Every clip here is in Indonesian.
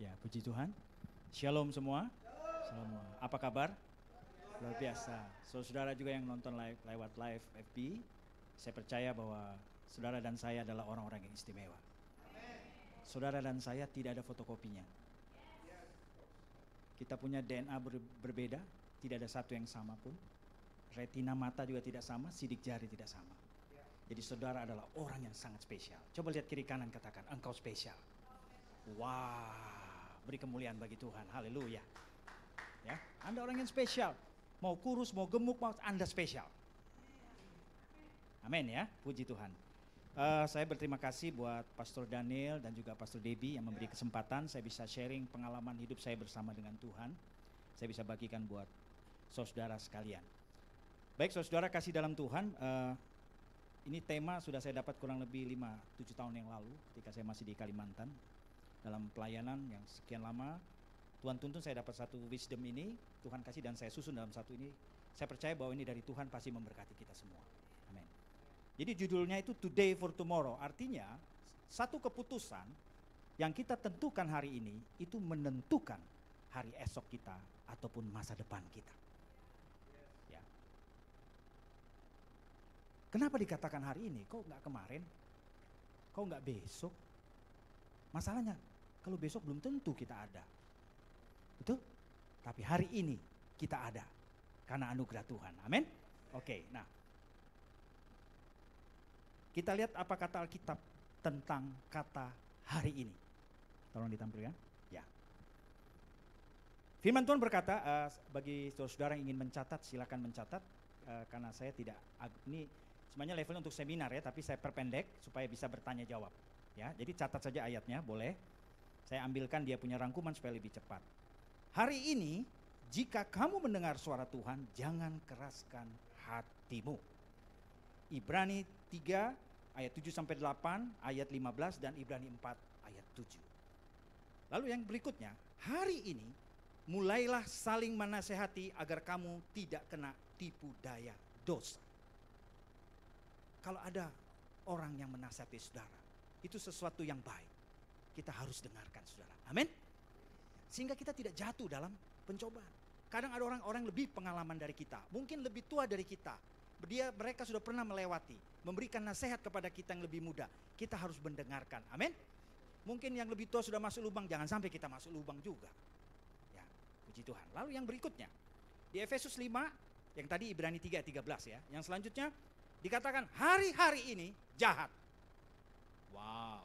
Ya, puji Tuhan. Shalom semua. Shalom. Apa kabar? Luar biasa. Saudara juga yang nonton lewat live FB, saya percaya bahwa saudara dan saya adalah orang-orang yang istimewa. Saudara dan saya tidak ada fotokopinya. Kita punya DNA berbeda, tidak ada satu yang sama pun. Retina mata juga tidak sama, sidik jari tidak sama. Jadi saudara adalah orang yang sangat spesial. Coba lihat kiri kanan, katakan, engkau spesial. Wah, beri kemuliaan bagi Tuhan. Haleluya. Ya, Anda orang yang spesial. Mau kurus, mau gemuk, mau Anda spesial. Amin ya, puji Tuhan. Saya berterima kasih buat Pastor Daniel dan juga Pastor Debbie yang memberi kesempatan saya bisa sharing pengalaman hidup saya bersama dengan Tuhan. Saya bisa bagikan buat saudara sekalian. Baik saudara kasih dalam Tuhan, ini tema sudah saya dapat kurang lebih 5-7 tahun yang lalu ketika saya masih di Kalimantan. Dalam pelayanan yang sekian lama, Tuhan tuntun saya dapat satu wisdom ini, Tuhan kasih dan saya susun dalam satu ini. Saya percaya bahwa ini dari Tuhan pasti memberkati kita semua. Amin. Jadi judulnya itu Today for Tomorrow, artinya satu keputusan yang kita tentukan hari ini itu menentukan hari esok kita ataupun masa depan kita. Ya. Kenapa dikatakan hari ini? Kok nggak kemarin? Kok nggak besok? Masalahnya kalau besok belum tentu kita ada. Betul? Tapi hari ini kita ada karena anugerah Tuhan. Amin. Oke, nah kita lihat apa kata Alkitab tentang kata hari ini. Tolong ditampilkan. Ya. Firman Tuhan berkata, bagi saudara yang ingin mencatat, silakan mencatat. Karena saya tidak, ini sebenarnya levelnya untuk seminar ya, tapi saya perpendek supaya bisa bertanya jawab. Ya, jadi catat saja ayatnya, boleh. Saya ambilkan dia punya rangkuman supaya lebih cepat. Hari ini, jika kamu mendengar suara Tuhan, jangan keraskan hatimu. Ibrani 3 ayat 7-8, ayat 15 dan Ibrani 4 ayat 7. Lalu yang berikutnya, hari ini mulailah saling menasehati agar kamu tidak kena tipu daya dosa. Kalau ada orang yang menasihati saudara, itu sesuatu yang baik. Kita harus dengarkan saudara. Amin. Sehingga kita tidak jatuh dalam pencobaan. Kadang ada orang-orang lebih pengalaman dari kita, mungkin lebih tua dari kita. Mereka sudah pernah melewati, memberikan nasihat kepada kita yang lebih muda. Kita harus mendengarkan. Amin. Mungkin yang lebih tua sudah masuk lubang, jangan sampai kita masuk lubang juga. Ya, puji Tuhan. Lalu yang berikutnya, di Efesus 5, yang tadi Ibrani 3 ayat 13 ya. Yang selanjutnya dikatakan hari-hari ini jahat. Wow.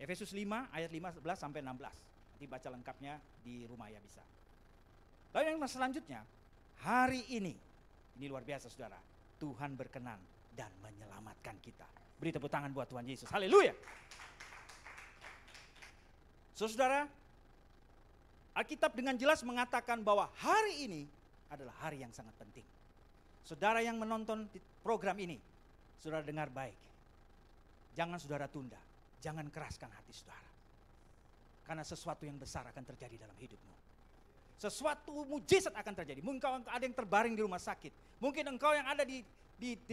Efesus 5 ayat 15 sampai 16. Nanti baca lengkapnya di rumah ya bisa. Lalu yang selanjutnya, hari ini luar biasa saudara, Tuhan berkenan dan menyelamatkan kita. Beri tepuk tangan buat Tuhan Yesus, haleluya. Saudara, Alkitab dengan jelas mengatakan bahwa hari ini adalah hari yang sangat penting. Saudara yang menonton program ini, saudara dengar baik. Jangan saudara tunda, jangan keraskan hati saudara. Karena sesuatu yang besar akan terjadi dalam hidupmu. Sesuatu mujizat akan terjadi. Mungkin engkau ada yang terbaring di rumah sakit. Mungkin engkau yang ada di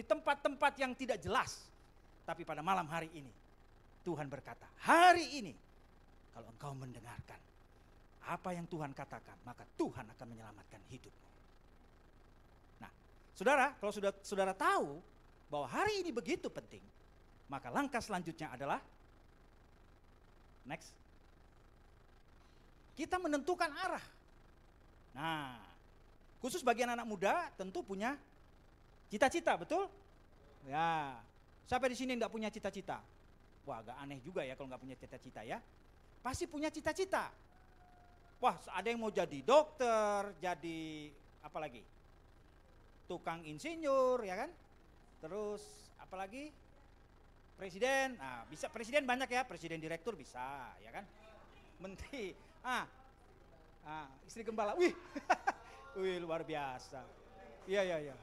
tempat-tempat yang tidak jelas. Tapi pada malam hari ini, Tuhan berkata, hari ini, kalau engkau mendengarkan apa yang Tuhan katakan, maka Tuhan akan menyelamatkan hidupmu. Nah, saudara, kalau saudara tahu bahwa hari ini begitu penting, maka langkah selanjutnya adalah, next, kita menentukan arah. Nah, khusus bagi anak muda tentu punya cita-cita, betul? Ya, siapa di sini enggak punya cita-cita? Wah, agak aneh juga ya kalau enggak punya cita-cita ya. Pasti punya cita-cita. Wah, ada yang mau jadi dokter, jadi apa lagi? Tukang insinyur, ya kan? Terus apa lagi? Presiden. Nah, bisa presiden banyak ya, presiden direktur bisa, ya kan? Menteri. Istri gembala. Wih. Wih, luar biasa. Iya.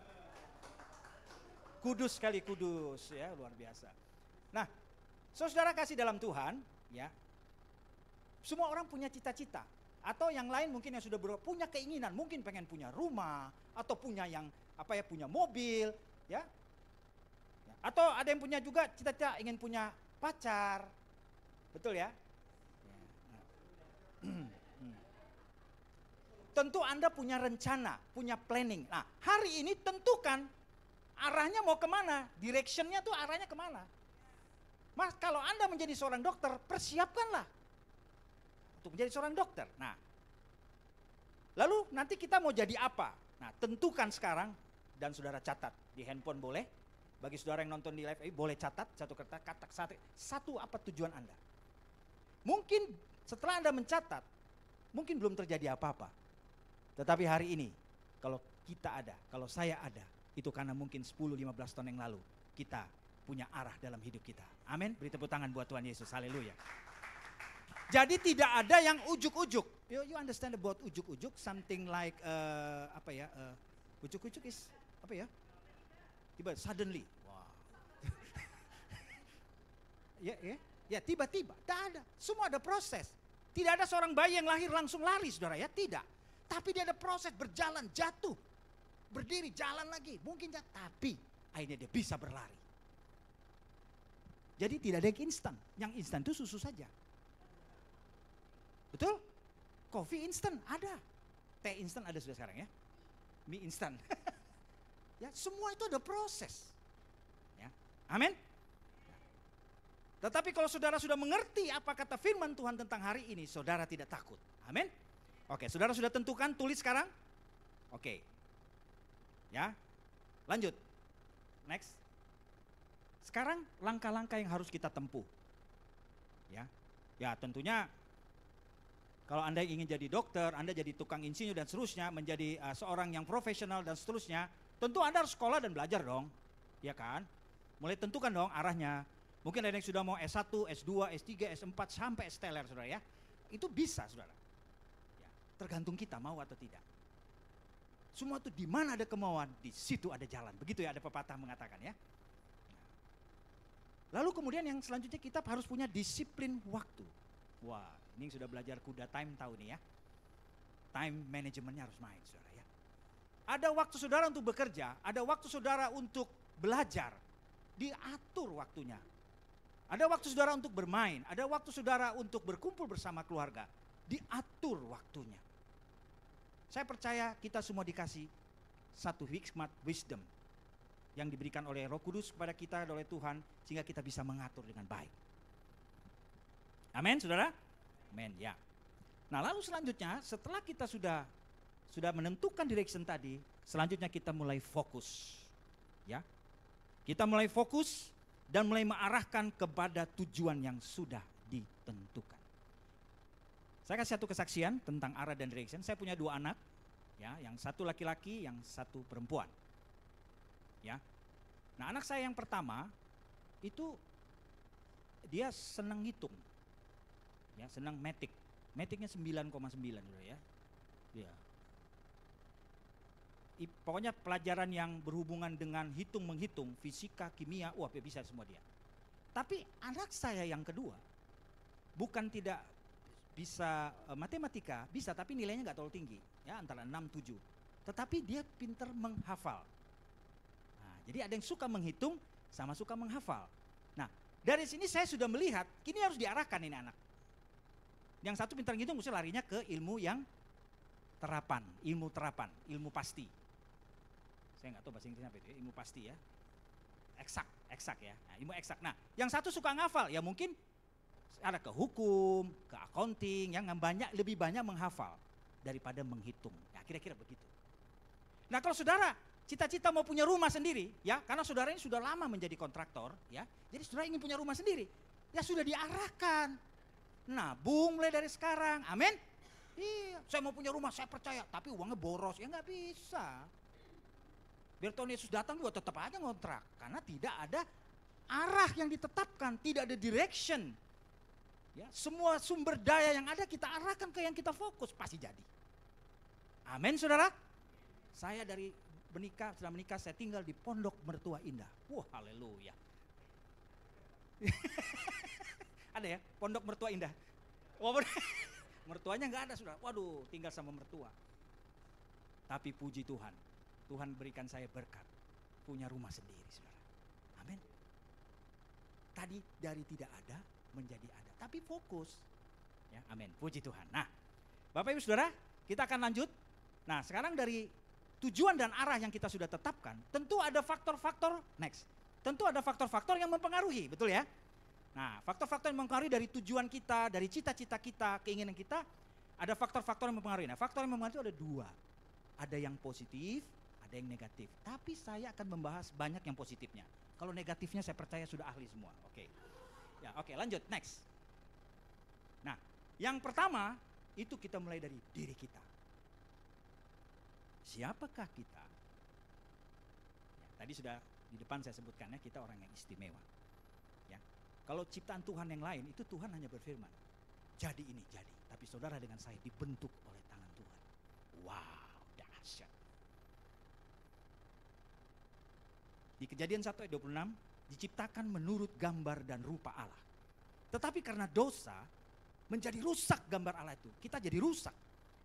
Kudus sekali, kudus ya, luar biasa. Nah, saudara kasih dalam Tuhan, ya. Semua orang punya cita-cita. Atau yang lain mungkin yang sudah punya keinginan, mungkin pengen punya rumah atau punya yang punya mobil, ya. Atau ada yang punya juga cita-cita ingin punya pacar. Betul ya? Tentu Anda punya rencana, punya planning. Nah, hari ini tentukan arahnya mau kemana, directionnya tuh arahnya kemana. Mas, kalau Anda menjadi seorang dokter, persiapkanlah untuk menjadi seorang dokter. Nah, lalu nanti kita mau jadi apa? Nah, tentukan sekarang dan saudara catat di handphone boleh. Bagi saudara yang nonton di live boleh catat satu apa tujuan Anda. Mungkin setelah Anda mencatat, mungkin belum terjadi apa-apa. Tetapi hari ini, kalau kita ada, kalau saya ada, itu karena mungkin 10-15 tahun yang lalu, kita punya arah dalam hidup kita. Amin. Beri tepuk tangan buat Tuhan Yesus. Haleluya. Jadi tidak ada yang ujuk-ujuk. You understand about ujuk-ujuk? Something like ujuk-ujuk is apa ya? Tiba suddenly. Wow. Ya tiba-tiba. Tidak ada. Semua ada proses. Tidak ada seorang bayi yang lahir langsung lari, saudara ya. Tidak. Tapi dia ada proses berjalan, jatuh, berdiri, jalan lagi. Mungkin jatuh, tapi akhirnya dia bisa berlari. Jadi tidak ada yang instan. Yang instan itu susu saja. Betul? Kopi instan ada. Teh instan ada sudah sekarang ya. Mie instan. Ya, semua itu ada proses. Ya. Amin. Tetapi kalau saudara sudah mengerti apa kata firman Tuhan tentang hari ini, saudara tidak takut. Amin. Oke, saudara sudah tentukan, tulis sekarang. Oke. Ya. Lanjut. Next. Sekarang langkah-langkah yang harus kita tempuh. Ya. Ya, tentunya kalau Anda ingin jadi dokter, Anda jadi tukang insinyur dan seterusnya, menjadi seorang yang profesional dan seterusnya, tentu Anda harus sekolah dan belajar dong. Ya kan? Mulai tentukan dong arahnya. Mungkin ada yang sudah mau S1, S2, S3, S4 sampai S-teler, saudara ya. Itu bisa, saudara. Ya, tergantung kita mau atau tidak. Semua itu di mana ada kemauan, di situ ada jalan. Begitu ya, ada pepatah mengatakan ya. Lalu kemudian yang selanjutnya kita harus punya disiplin waktu. Wah, ini sudah belajar kuda time tahu nih ya. Time manajemennya harus main, saudara ya. Ada waktu saudara untuk bekerja, ada waktu saudara untuk belajar, diatur waktunya. Ada waktu saudara untuk bermain, ada waktu saudara untuk berkumpul bersama keluarga, diatur waktunya. Saya percaya kita semua dikasih satu hikmat wisdom yang diberikan oleh Roh Kudus kepada kita, oleh Tuhan, sehingga kita bisa mengatur dengan baik. Amin, saudara? Amin, ya. Nah, lalu selanjutnya setelah kita sudah menentukan direction tadi, selanjutnya kita mulai fokus. Ya. Kita mulai fokus dan mulai mengarahkan kepada tujuan yang sudah ditentukan. Saya kasih satu kesaksian tentang arah dan direction. Saya punya 2 anak, ya, yang satu laki-laki, yang satu perempuan. Ya. Nah, anak saya yang pertama itu dia senang ngitung. Ya, senang matik. Matiknya 9,9 ya. Ya. Pokoknya pelajaran yang berhubungan dengan hitung-menghitung, fisika, kimia, wah bisa semua dia. Tapi anak saya yang kedua, bukan tidak bisa matematika, bisa tapi nilainya nggak terlalu tinggi, ya antara 6-7. Tetapi dia pintar menghafal. Nah, jadi ada yang suka menghitung, sama suka menghafal. Nah, dari sini saya sudah melihat, kini harus diarahkan ini anak. Yang satu pintar ngitung, mesti larinya ke ilmu yang terapan, ilmu pasti. Saya nggak tahu bahasa Inggrisnya apa itu, ilmu pasti ya. Eksak ya, nah, ilmu eksak. Nah, yang satu suka ngafal, ya mungkin ada ke hukum, ke accounting, yang lebih banyak menghafal daripada menghitung. Ya, kira-kira begitu. Nah, kalau saudara cita-cita mau punya rumah sendiri, ya, karena saudara ini sudah lama menjadi kontraktor, ya, jadi saudara ingin punya rumah sendiri, ya sudah diarahkan. Nabung mulai dari sekarang, amin. Iya, saya mau punya rumah, saya percaya, tapi uangnya boros, ya nggak bisa. Biar Tuhan Yesus datang juga tetap aja ngontrak, karena tidak ada arah yang ditetapkan, tidak ada direction. Ya, semua sumber daya yang ada kita arahkan ke yang kita fokus, pasti jadi. Amin, saudara. Saya sudah menikah, saya tinggal di Pondok Mertua Indah. Wah, haleluya. Ada ya, Pondok Mertua Indah. Oh, mertuanya nggak ada, saudara. Waduh, tinggal sama mertua. Tapi puji Tuhan, Tuhan berikan saya berkat, punya rumah sendiri, saudara. Amin. Tadi dari tidak ada menjadi ada, tapi fokus. Ya, amin. Puji Tuhan. Nah, Bapak Ibu Saudara, kita akan lanjut. Nah, sekarang dari tujuan dan arah yang kita sudah tetapkan, tentu ada faktor-faktor Tentu ada faktor-faktor yang mempengaruhi, betul ya? Nah, faktor-faktor yang mempengaruhi dari tujuan kita, dari cita-cita kita, keinginan kita, ada faktor-faktor yang mempengaruhi. Nah, faktor yang mempengaruhi itu ada dua. Ada yang positif, ada yang negatif. Tapi saya akan membahas banyak yang positifnya. Kalau negatifnya saya percaya sudah ahli semua. Oke. Ya, oke, lanjut, next. Nah, yang pertama itu kita mulai dari diri kita. Siapakah kita? Ya, tadi sudah di depan saya sebutkan ya, kita orang yang istimewa. Ya. Kalau ciptaan Tuhan yang lain itu Tuhan hanya berfirman, jadi ini jadi. Tapi saudara dengan saya dibentuk oleh tangan Tuhan. Wow, dahsyat. Di Kejadian 1 ayat 26, diciptakan menurut gambar dan rupa Allah. Tetapi karena dosa, menjadi rusak gambar Allah itu. Kita jadi rusak.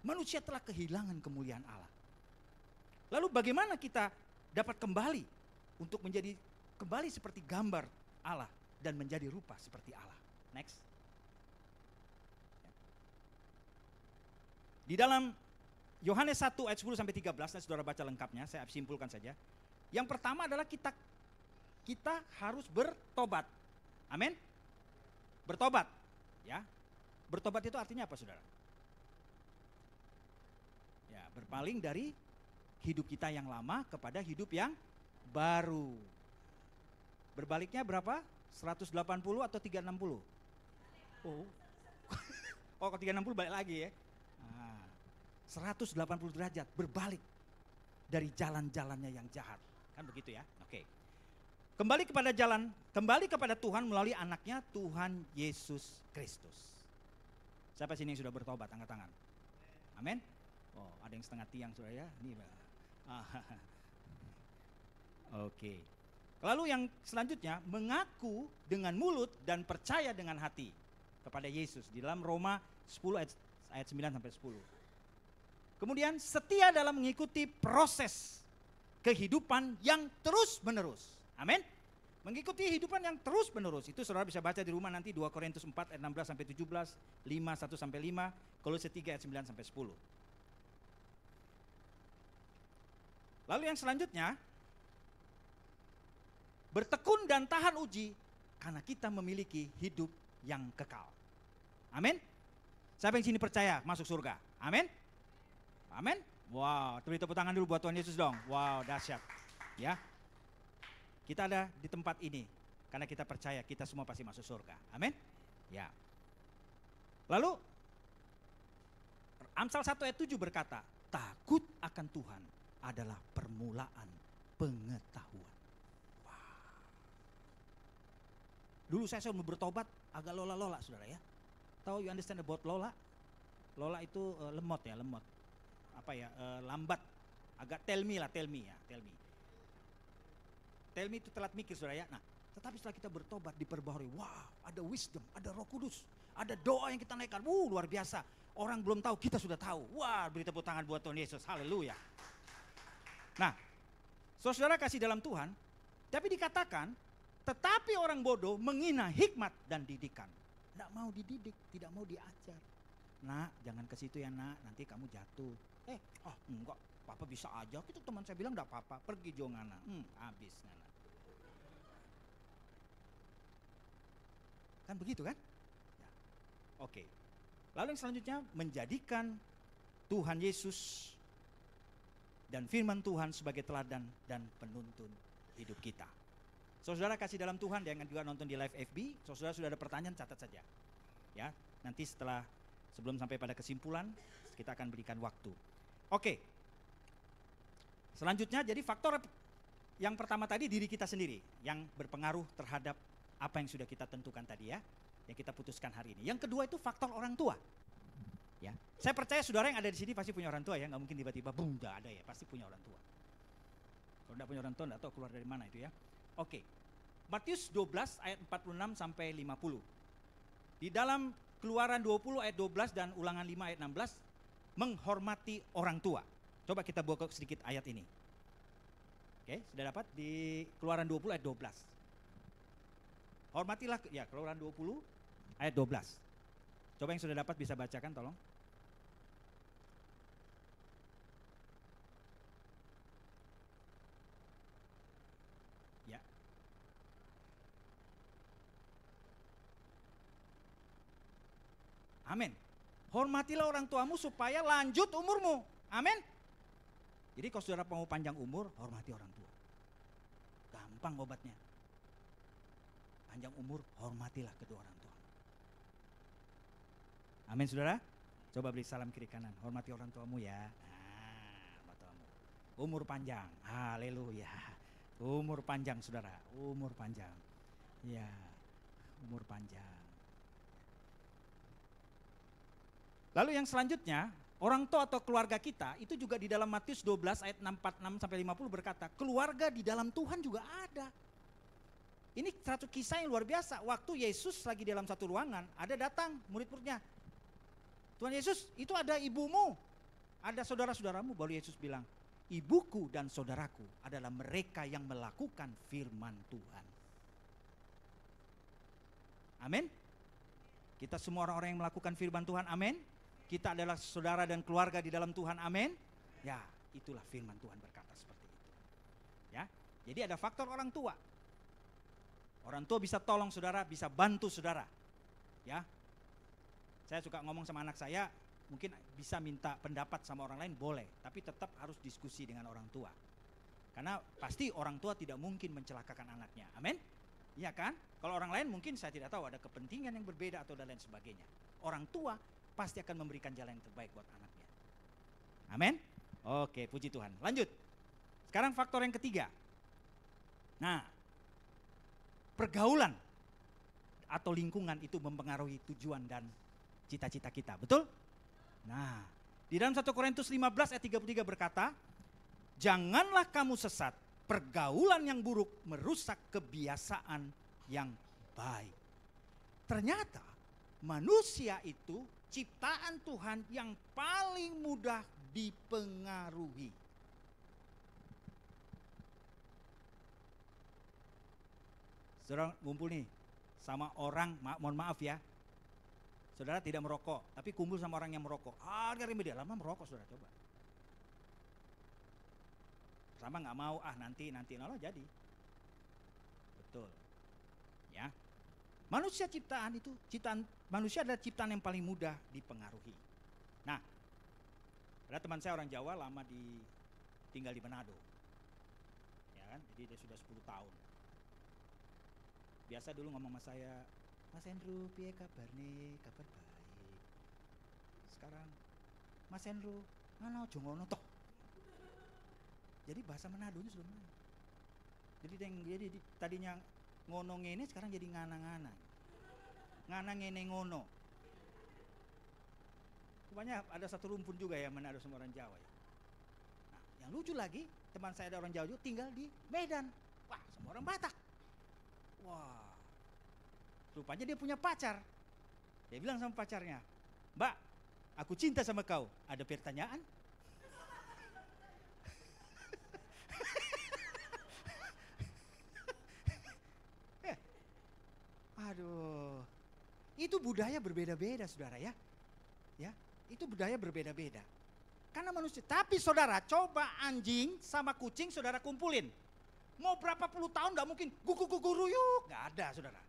Manusia telah kehilangan kemuliaan Allah. Lalu bagaimana kita dapat kembali untuk menjadi kembali seperti gambar Allah dan menjadi rupa seperti Allah? Next. Di dalam Yohanes 1 ayat 10 sampai 13, nah saudara baca lengkapnya, saya simpulkan saja. Yang pertama adalah kita harus bertobat. Amin. Bertobat, ya. Bertobat itu artinya apa, saudara? Ya, berpaling dari hidup kita yang lama kepada hidup yang baru. Berbaliknya berapa? 180 atau 360? Oh. Oh, ke 360 balik lagi ya. Nah, 180 derajat berbalik dari jalan-jalannya yang jahat. Kan begitu ya? Oke. Kembali kepada Tuhan melalui anaknya Tuhan Yesus Kristus. Siapa sini yang sudah bertobat? Angkat tangan. Amin. Oh, ada yang setengah tiang sudah ya. Ini. Oke. Lalu yang selanjutnya, mengaku dengan mulut dan percaya dengan hati kepada Yesus di dalam Roma 10 ayat 9 sampai 10. Kemudian setia dalam mengikuti proses kehidupan yang terus menerus. Amin. Mengikuti kehidupan yang terus menerus. Itu saudara bisa baca di rumah nanti 2 Korintus 4 ayat 16 sampai 17, 5 1 sampai 5, Kolose 3 ayat 9 sampai 10. Lalu yang selanjutnya, bertekun dan tahan uji karena kita memiliki hidup yang kekal. Amin. Siapa yang sini percaya masuk surga? Amin. Amin. Wow, beri tepuk tangan dulu buat Tuhan Yesus dong. Wow, dahsyat. Ya. Kita ada di tempat ini karena kita percaya kita semua pasti masuk surga. Amin. Ya. Lalu Amsal 1 ayat 7 berkata, takut akan Tuhan adalah permulaan pengetahuan. Wow. Dulu saya sebelum bertobat agak lola-lola, saudara ya. Tahu, you understand about lola? Lola itu lemot ya, lemot. Apa ya, lambat. Agak tell me ya, tell me. Tell me itu telat mikir, saudara ya. Nah, tetapi setelah kita bertobat diperbaharui, wow, ada wisdom, ada Roh Kudus, ada doa yang kita naikkan. Luar biasa. Orang belum tahu, kita sudah tahu. Wah, beri tepuk tangan buat Tuhan Yesus. Haleluya. Nah, saudara kasih dalam Tuhan, tapi dikatakan, tetapi orang bodoh menghina hikmat dan didikan. Tidak mau dididik, tidak mau diajar. Nak, jangan ke situ ya nak, nanti kamu jatuh. Enggak, papa bisa aja. Itu teman saya bilang enggak apa-apa, pergi jo ngana. Habis ngana. Kan begitu kan? Ya. Oke. Lalu yang selanjutnya, menjadikan Tuhan Yesus dan firman Tuhan sebagai teladan dan penuntun hidup kita. Saudara kasih dalam Tuhan, yang juga nonton di live FB, saudara sudah ada pertanyaan, catat saja. Ya, nanti sebelum sampai pada kesimpulan, kita akan berikan waktu. Oke. Selanjutnya, jadi faktor yang pertama tadi diri kita sendiri yang berpengaruh terhadap apa yang sudah kita tentukan tadi ya, yang kita putuskan hari ini. Yang kedua itu faktor orang tua. Ya, saya percaya saudara yang ada di sini pasti punya orang tua ya, nggak mungkin tiba-tiba boom, nggak ada ya, pasti punya orang tua. Kalau nggak punya orang tua, nggak tahu keluar dari mana itu ya. Oke, Matius 12 ayat 46 sampai 50. Di dalam Keluaran 20 ayat 12 dan Ulangan 5 ayat 16, menghormati orang tua. Coba kita buka sedikit ayat ini. Oke, sudah dapat di Keluaran 20 ayat 12. Hormatilah, ya Keluaran 20 ayat 12. Coba yang sudah dapat bisa bacakan tolong. Ya. Amin. Hormatilah orang tuamu supaya lanjut umurmu. Amin. Jadi kalau saudara mau panjang umur, hormati orang tua. Gampang obatnya. Panjang umur, hormatilah kedua orang tua. Amin saudara. Coba beri salam kiri kanan. Hormati orang tuamu ya. Nah, tuamu. Umur panjang. Haleluya. Umur panjang saudara. Umur panjang. Ya. Umur panjang. Lalu yang selanjutnya, orang tua atau keluarga kita itu juga di dalam Matius 12 ayat 46 sampai 50 berkata, keluarga di dalam Tuhan juga ada. Ini satu kisah yang luar biasa. Waktu Yesus lagi dalam satu ruangan, ada datang murid-muridnya. Tuhan Yesus, itu ada ibumu, ada saudara-saudaramu. Baru Yesus bilang, ibuku dan saudaraku adalah mereka yang melakukan firman Tuhan. Amin. Kita semua orang-orang yang melakukan firman Tuhan, amin. Kita adalah saudara dan keluarga di dalam Tuhan, amin. Ya, itulah firman Tuhan berkata seperti itu. Ya, jadi ada faktor orang tua. Orang tua bisa tolong saudara, bisa bantu saudara. Ya, saya suka ngomong sama anak saya, mungkin bisa minta pendapat sama orang lain, boleh. Tapi tetap harus diskusi dengan orang tua. Karena pasti orang tua tidak mungkin mencelakakan anaknya, amin. Iya kan? Kalau orang lain mungkin saya tidak tahu, ada kepentingan yang berbeda atau dan lain sebagainya. Orang tua pasti akan memberikan jalan yang terbaik buat anaknya. Amin. Oke, puji Tuhan. Lanjut. Sekarang faktor yang ketiga. Nah, pergaulan atau lingkungan itu mempengaruhi tujuan dan cita-cita kita, betul? Nah, di dalam 1 Korintus 15 ayat 33 berkata, janganlah kamu sesat, pergaulan yang buruk merusak kebiasaan yang baik. Ternyata manusia itu ciptaan Tuhan yang paling mudah dipengaruhi. Saudara ngumpul nih sama orang, mohon maaf ya, saudara tidak merokok, tapi kumpul sama orang yang merokok. Dari media lama merokok, saudara coba. Sama nggak mau, nanti lalu jadi. Betul. Ya. Manusia ciptaan itu, manusia adalah ciptaan yang paling mudah dipengaruhi. Nah, ada teman saya orang Jawa lama tinggal di Manado. Ya kan? Jadi dia sudah 10 tahun. Biasa dulu ngomong sama saya, Mas Hendro, piye kabar nih? Kabar baik. Sekarang, Mas Hendro, ngono aja ngono toh. Jadi bahasa Manado-nya sudah mulai. Jadi tadinya ngono ngene sekarang jadi ngana-ngana. Ngana ngene ngono. Rupanya ada satu rumpun juga ya Manado sama orang Jawa ya. Nah, yang lucu lagi, teman saya ada orang Jawa juga tinggal di Medan. Wah, semua orang Batak. Wah. Rupanya dia punya pacar. Dia bilang sama pacarnya, "Mbak, aku cinta sama kau. Ada pertanyaan?" Aduh, itu budaya berbeda-beda saudara ya. Ya, itu budaya berbeda-beda. Karena manusia, tapi saudara coba anjing sama kucing saudara kumpulin. Mau berapa puluh tahun gak mungkin guguk-guguruyuk, gak ada saudara.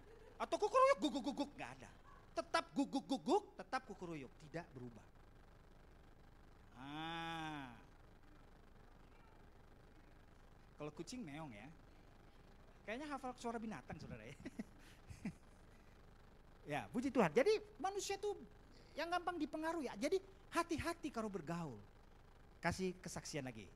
Atau kukuruyuk guguk-guguk, gak ada. Tetap guguk-guguk, tetap kukuruyuk, tidak berubah. Kalau kucing meong ya. Kayaknya hafal suara binatang saudara ya. Ya, puji Tuhan. Jadi manusia tuh yang gampang dipengaruhi ya. Jadi hati-hati kalau bergaul. Kasih kesaksian lagi.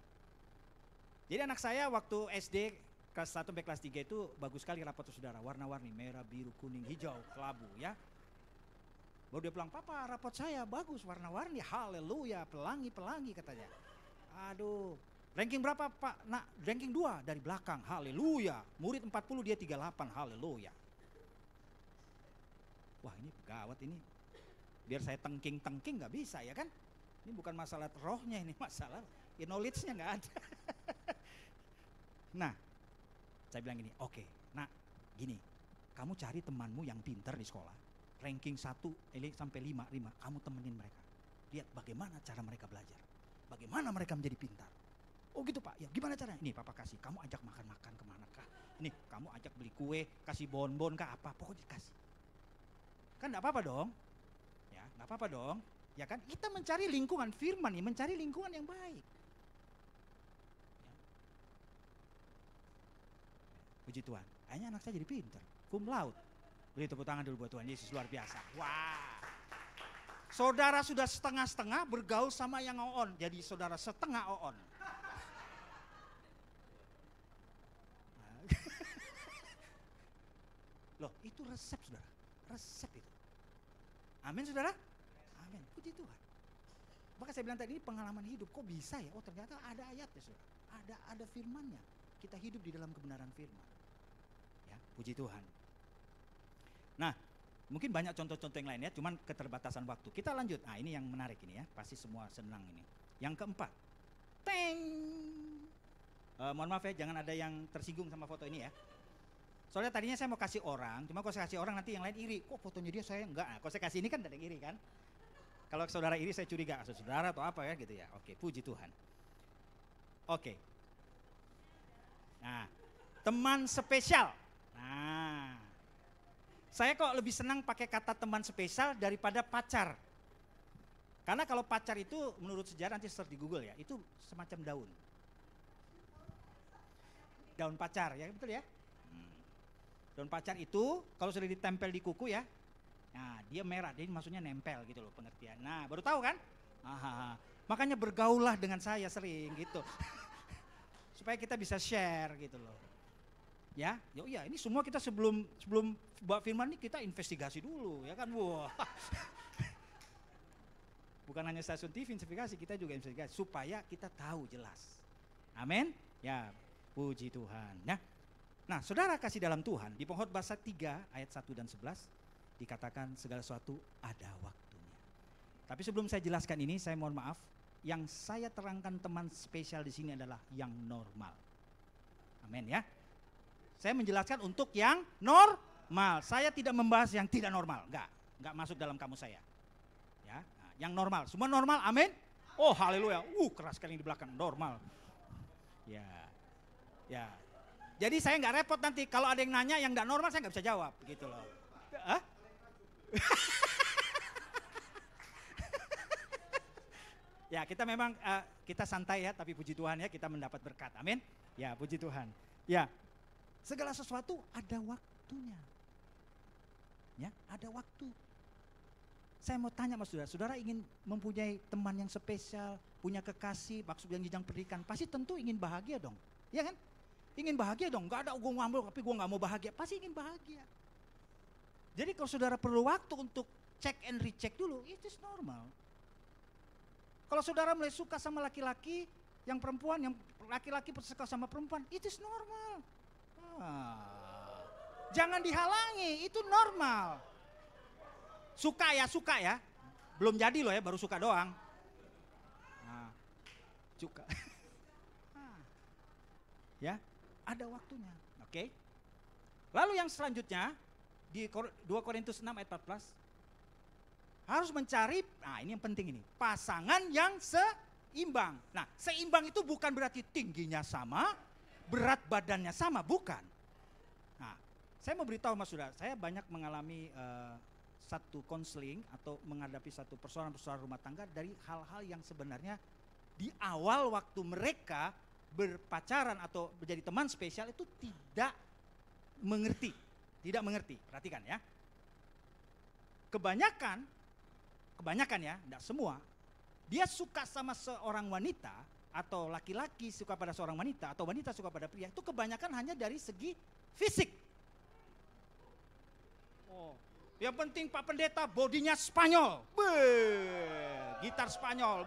Jadi anak saya waktu SD kelas 1 sampai kelas 3 itu bagus sekali rapot saudara. Warna-warni, merah, biru, kuning, hijau, kelabu ya. Baru dia bilang, "Papa, rapot saya bagus, warna-warni, haleluya, pelangi-pelangi," katanya. Aduh, ranking berapa Pak? Nah, ranking 2 dari belakang, haleluya. Murid 40, dia 38, haleluya. Wah, ini gawat ini. Biar saya tengking-tengking gak bisa ya kan. Ini bukan masalah rohnya, ini masalah knowledge-nya gak ada. Nah, saya bilang gini, oke, nak gini, kamu cari temanmu yang pintar di sekolah. ranking 1 sampai 5, kamu temenin mereka. Lihat bagaimana cara mereka belajar. Bagaimana mereka menjadi pintar. Oh gitu Pak, ya gimana caranya? Ini Papa kasih, kamu ajak makan-makan kemana kah? Ini kamu ajak beli kue, kasih bonbon kah apa, pokoknya kasih. Kan gak apa-apa dong. Ya, gak apa-apa dong. Ya kan, kita mencari lingkungan firman nih, mencari lingkungan yang baik. Ya. Puji Tuhan, akhirnya anak saya jadi pintar, cum laude. Beri tepuk tangan dulu buat Tuhan Yesus, luar biasa. Wah. Saudara sudah setengah-setengah bergaul sama yang oon, jadi saudara setengah oon. Loh, itu resep saudara, resep itu. Amin saudara? Amin, puji Tuhan. Maka saya bilang tadi ini pengalaman hidup, kok bisa ya? Oh ternyata ada ayatnya saudara, ada firmannya. Kita hidup di dalam kebenaran firman. Ya, puji Tuhan. Nah, mungkin banyak contoh-contoh yang lain ya, cuman keterbatasan waktu. Kita lanjut. Nah, ini yang menarik ini ya, pasti semua senang ini. Yang keempat, teng. Mohon maaf ya, jangan ada yang tersinggung sama foto ini ya. Soalnya tadinya saya mau kasih orang, cuma kalau saya kasih orang nanti yang lain iri. Kok fotonya dia saya enggak? Nah, kalau saya kasih ini kan ada yang iri kan? Kalau saudara iri saya curiga, saudara atau apa ya gitu ya. Oke, puji Tuhan. Oke. Nah, teman spesial. Nah, saya kok lebih senang pakai kata teman spesial daripada pacar. Karena kalau pacar itu menurut sejarah nanti search di Google ya, itu semacam daun. Daun pacar ya, betul ya? Daun pacar itu kalau sudah ditempel di kuku ya, nah dia merah, jadi maksudnya nempel gitu loh pengertian. Nah baru tahu kan? Makanya bergaullah dengan saya sering gitu. Supaya kita bisa share gitu loh. Ya, iya ini semua kita sebelum buat firman ini kita investigasi dulu ya kan. Wah. Bukan hanya stasiun TV investigasi, kita juga investigasi supaya kita tahu jelas. Amin. Ya, puji Tuhan ya. Nah, saudara kasih dalam Tuhan, di Pengkhotbah 3 ayat 1 dan 11 dikatakan segala sesuatu ada waktunya. Tapi sebelum saya jelaskan ini, saya mohon maaf, yang saya terangkan teman spesial di sini adalah yang normal. Amin ya. Saya menjelaskan untuk yang normal. Saya tidak membahas yang tidak normal, enggak masuk dalam kamus saya. Ya, nah, yang normal, semua normal, amin. Oh, haleluya. Keras sekali di belakang, normal. Ya. Jadi saya nggak repot nanti kalau ada yang nanya yang nggak normal saya nggak bisa jawab gitu loh. Hah? Ya kita memang kita santai ya, tapi puji Tuhan ya kita mendapat berkat, amin. Ya puji Tuhan. Ya segala sesuatu ada waktunya. Ya ada waktu. Saya mau tanya mas saudara ingin mempunyai teman yang spesial, punya kekasih, maksud yang jenjang pendidikan, pasti tentu ingin bahagia dong, ya kan? Ingin bahagia dong, gak ada gue ngambil tapi gue gak mau bahagia, pasti ingin bahagia. Jadi kalau saudara perlu waktu untuk check and recheck dulu, it is normal. Kalau saudara mulai suka sama laki-laki, yang perempuan, yang laki-laki suka sama perempuan, it is normal. Jangan dihalangi, itu normal. Suka ya, belum jadi loh ya, baru suka doang. Suka. Ya. Ada waktunya, oke? Lalu yang selanjutnya di 2 Korintus 6 ayat 14 harus mencari, nah ini yang penting ini, pasangan yang seimbang. Nah, seimbang itu bukan berarti tingginya sama, berat badannya sama, bukan. Nah, saya mau beritahu mas saudara, saya banyak mengalami satu konseling atau menghadapi satu persoalan-persoalan rumah tangga dari hal-hal yang sebenarnya di awal waktu mereka berpacaran atau menjadi teman spesial itu tidak mengerti. Perhatikan ya. Kebanyakan ya, tidak semua. Dia suka sama seorang wanita atau laki-laki suka pada seorang wanita atau wanita suka pada pria itu kebanyakan hanya dari segi fisik. Yang penting Pak Pendeta bodinya Spanyol. Gitar Spanyol.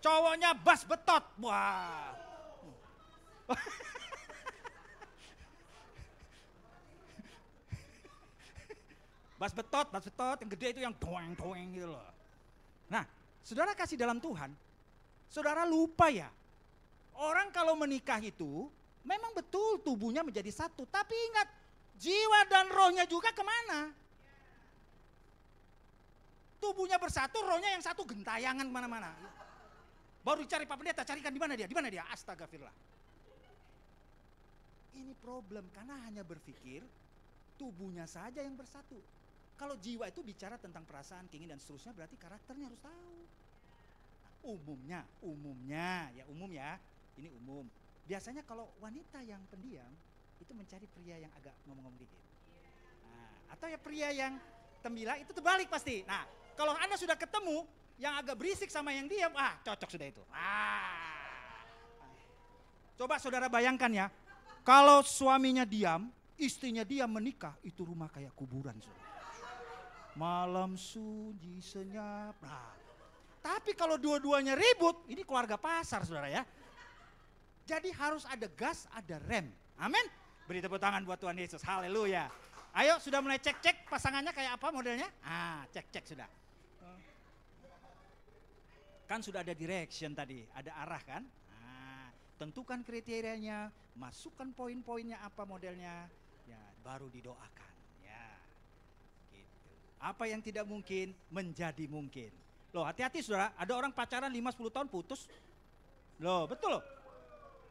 Cowoknya bass betot. Wah. Bass betot yang gede itu yang doeng gitu loh. Nah, saudara kasih dalam Tuhan, saudara lupa ya. Orang kalau menikah itu memang betul tubuhnya menjadi satu, tapi ingat jiwa dan rohnya juga kemana? tubuhnya bersatu, rohnya yang satu gentayangan kemana-mana. Baru dicari Pak Pendeta, carikan di mana dia, astagfirullah. Ini problem karena hanya berpikir tubuhnya saja yang bersatu. Kalau jiwa itu bicara tentang perasaan, keinginan dan seterusnya, berarti karakternya harus tahu. Umumnya, ini umum. Biasanya kalau wanita yang pendiam itu mencari pria yang agak ngomong-ngomong dikit. Nah, atau ya pria yang tembila itu terbalik pasti. Nah, kalau Anda sudah ketemu yang agak berisik sama yang diam, cocok sudah itu. Coba saudara bayangkan ya, kalau suaminya diam, istrinya diam menikah, itu rumah kayak kuburan, saudara. Malam sunyi senyap. Tapi kalau dua-duanya ribut, ini keluarga pasar, saudara ya. Jadi harus ada gas, ada rem. Amin. Beri tepuk tangan buat Tuhan Yesus. Haleluya. Ayo, sudah mulai cek-cek pasangannya kayak apa modelnya? Cek-cek sudah. Kan sudah ada direction tadi, ada arah kan? Tentukan kriterianya, masukkan poin-poinnya apa modelnya, ya baru didoakan. Ya, gitu. Apa yang tidak mungkin menjadi mungkin. Loh, hati-hati saudara, ada orang pacaran 5-10 tahun putus. Loh, betul loh.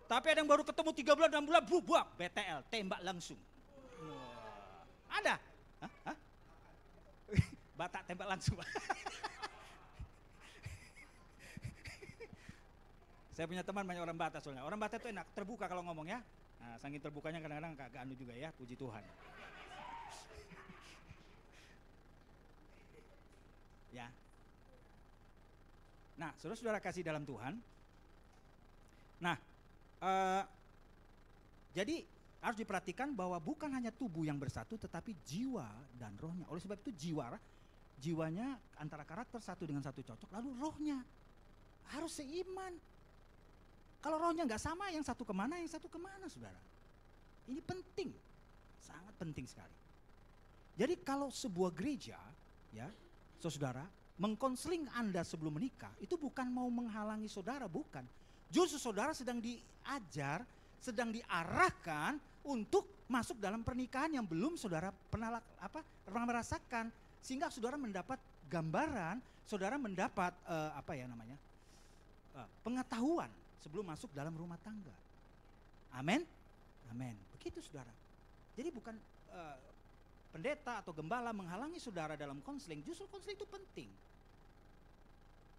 Tapi ada yang baru ketemu 3 bulan, 6 bulan, buang, BTL, tembak langsung. Ada? Hah? Batak tembak langsung. Saya punya teman banyak orang Batak soalnya. Orang Batak itu enak, terbuka kalau ngomong ya. Nah, saking terbukanya kadang-kadang agak anu juga ya, puji Tuhan. Ya. Nah, saudara-saudara kasih dalam Tuhan. Nah, jadi harus diperhatikan bahwa bukan hanya tubuh yang bersatu, tetapi jiwa dan rohnya. Oleh sebab itu jiwanya antara karakter satu dengan satu cocok, lalu rohnya harus seiman. Kalau rohnya nggak sama, yang satu kemana, saudara. Ini penting, sangat penting sekali. Jadi kalau sebuah gereja, ya, saudara, mengkonseling Anda sebelum menikah, itu bukan mau menghalangi saudara, bukan. Justru saudara sedang diajar, sedang diarahkan untuk masuk dalam pernikahan yang belum saudara pernah merasakan, sehingga saudara mendapat gambaran, saudara mendapat pengetahuan sebelum masuk dalam rumah tangga. Amin, amin. Begitu saudara. Jadi bukan pendeta atau gembala menghalangi saudara dalam konseling, justru konseling itu penting.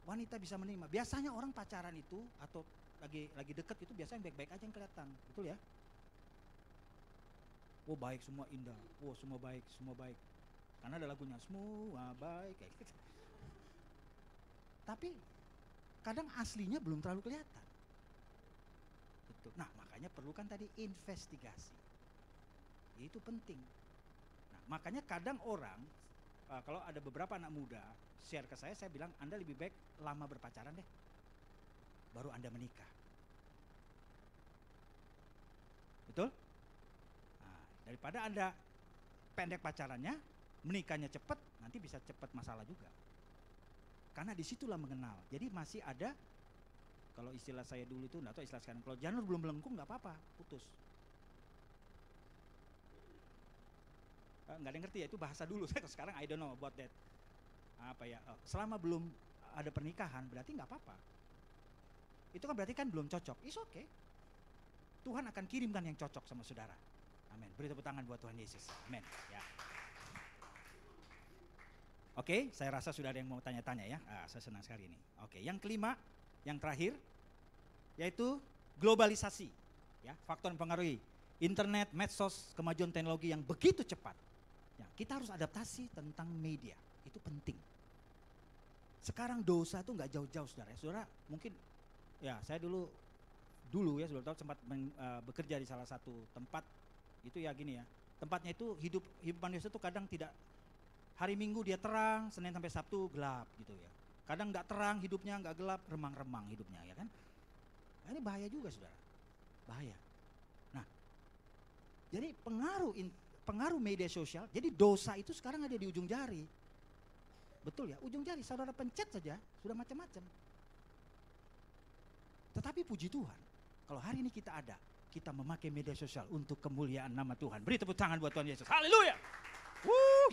Wanita bisa menerima. Biasanya orang pacaran itu atau lagi dekat itu biasanya baik-baik aja yang kelihatan, betul ya? Oh baik, semua indah. Oh semua baik. Karena ada lagunya semua baik kayak gitu. Tapi kadang aslinya belum terlalu kelihatan. Betul. Nah makanya perlukan tadi investigasi. Itu penting. Nah makanya kadang orang kalau ada beberapa anak muda share ke saya bilang Anda lebih baik lama berpacaran deh, baru Anda menikah. Betul? Nah, daripada Anda pendek pacarannya, menikahnya cepat, nanti bisa cepat masalah juga. Karena disitulah mengenal. Jadi masih ada, kalau istilah saya dulu itu, nggak tahu istilah sekarang, kalau janur belum melengkung nggak apa-apa, putus. Nggak ada yang ngerti ya, itu bahasa dulu. Sekarang I don't know about that. Selama belum ada pernikahan berarti nggak apa-apa. Itu kan berarti kan belum cocok. It's okay. Tuhan akan kirimkan yang cocok sama saudara. Amin. Beri tepuk tangan buat Tuhan Yesus. Amin. Ya. Oke, saya rasa sudah ada yang mau tanya-tanya ya. Saya senang sekali ini. Oke, yang kelima, yang terakhir, yaitu globalisasi. Ya, faktor yang mempengaruhi internet, medsos, kemajuan teknologi yang begitu cepat. Ya, kita harus adaptasi tentang media. Itu penting. Sekarang dosa itu nggak jauh-jauh, saudara. Saudara mungkin, ya saya dulu ya sudah tahu sempat bekerja di salah satu tempat itu ya gini ya. Tempatnya itu hidup manusia itu kadang tidak, hari Minggu dia terang, Senin sampai Sabtu gelap gitu ya. Kadang nggak terang hidupnya, nggak gelap, remang-remang hidupnya ya kan. Nah, ini bahaya juga saudara, bahaya. Nah, jadi pengaruh media sosial. Jadi dosa itu sekarang ada di ujung jari. Betul ya, ujung jari saudara pencet saja sudah macam-macam. Tetapi puji Tuhan, kalau hari ini kita memakai media sosial untuk kemuliaan nama Tuhan. Beri tepuk tangan buat Tuhan Yesus. Haleluya.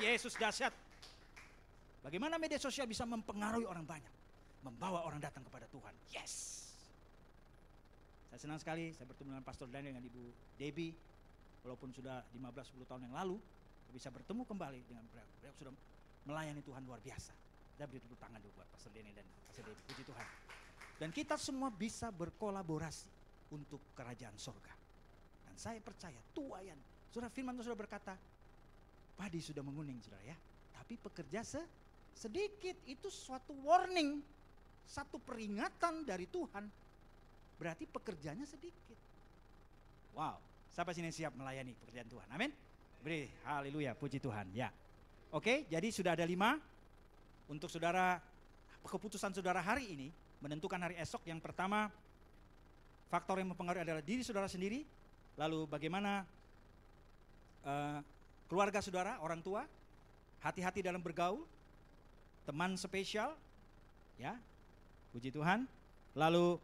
Yesus dahsyat. Bagaimana media sosial bisa mempengaruhi orang banyak, membawa orang datang kepada Tuhan. Yes. Saya senang sekali, saya bertemu dengan Pastor Daniel dengan Ibu Debbie, walaupun sudah 15-10 tahun yang lalu, bisa bertemu kembali dengan beliau. Beliau sudah melayani Tuhan luar biasa. Kita beri tepuk tangan dulu buat Pastor Daniel dan Pastor Debbie, puji Tuhan. Dan kita semua bisa berkolaborasi untuk kerajaan surga. Dan saya percaya tuayan, Saudara firman Tuhan sudah berkata, padi sudah menguning saudara ya, tapi pekerja sedikit. Itu suatu warning, satu peringatan dari Tuhan. Berarti pekerjanya sedikit. Wow, siapa sini siap melayani pekerjaan Tuhan? Amin. Beri haleluya, puji Tuhan ya. Oke, jadi sudah ada 5 untuk saudara. Keputusan saudara hari ini menentukan hari esok. Yang pertama, faktor yang mempengaruhi adalah diri saudara sendiri. Lalu bagaimana keluarga saudara, orang tua, hati-hati dalam bergaul, teman spesial, ya, puji Tuhan. Lalu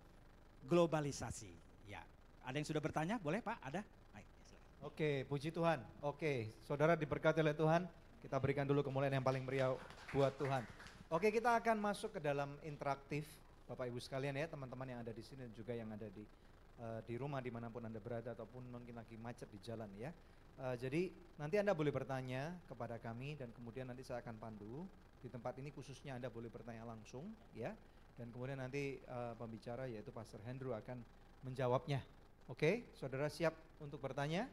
globalisasi, ya. Ada yang sudah bertanya? Boleh Pak? Ada? Ayo, silakan. Oke, puji Tuhan. Oke, saudara diberkati oleh Tuhan. Kita berikan dulu kemuliaan yang paling meriah buat Tuhan. Oke, kita akan masuk ke dalam interaktif, Bapak Ibu sekalian ya, teman-teman yang ada di sini dan juga yang ada di rumah dimanapun Anda berada ataupun mungkin lagi macet di jalan ya. Jadi nanti Anda boleh bertanya kepada kami dan kemudian nanti saya akan pandu. Di tempat ini khususnya Anda boleh bertanya langsung ya. Dan kemudian nanti pembicara yaitu Pastor Hendro akan menjawabnya. Oke, saudara siap untuk bertanya?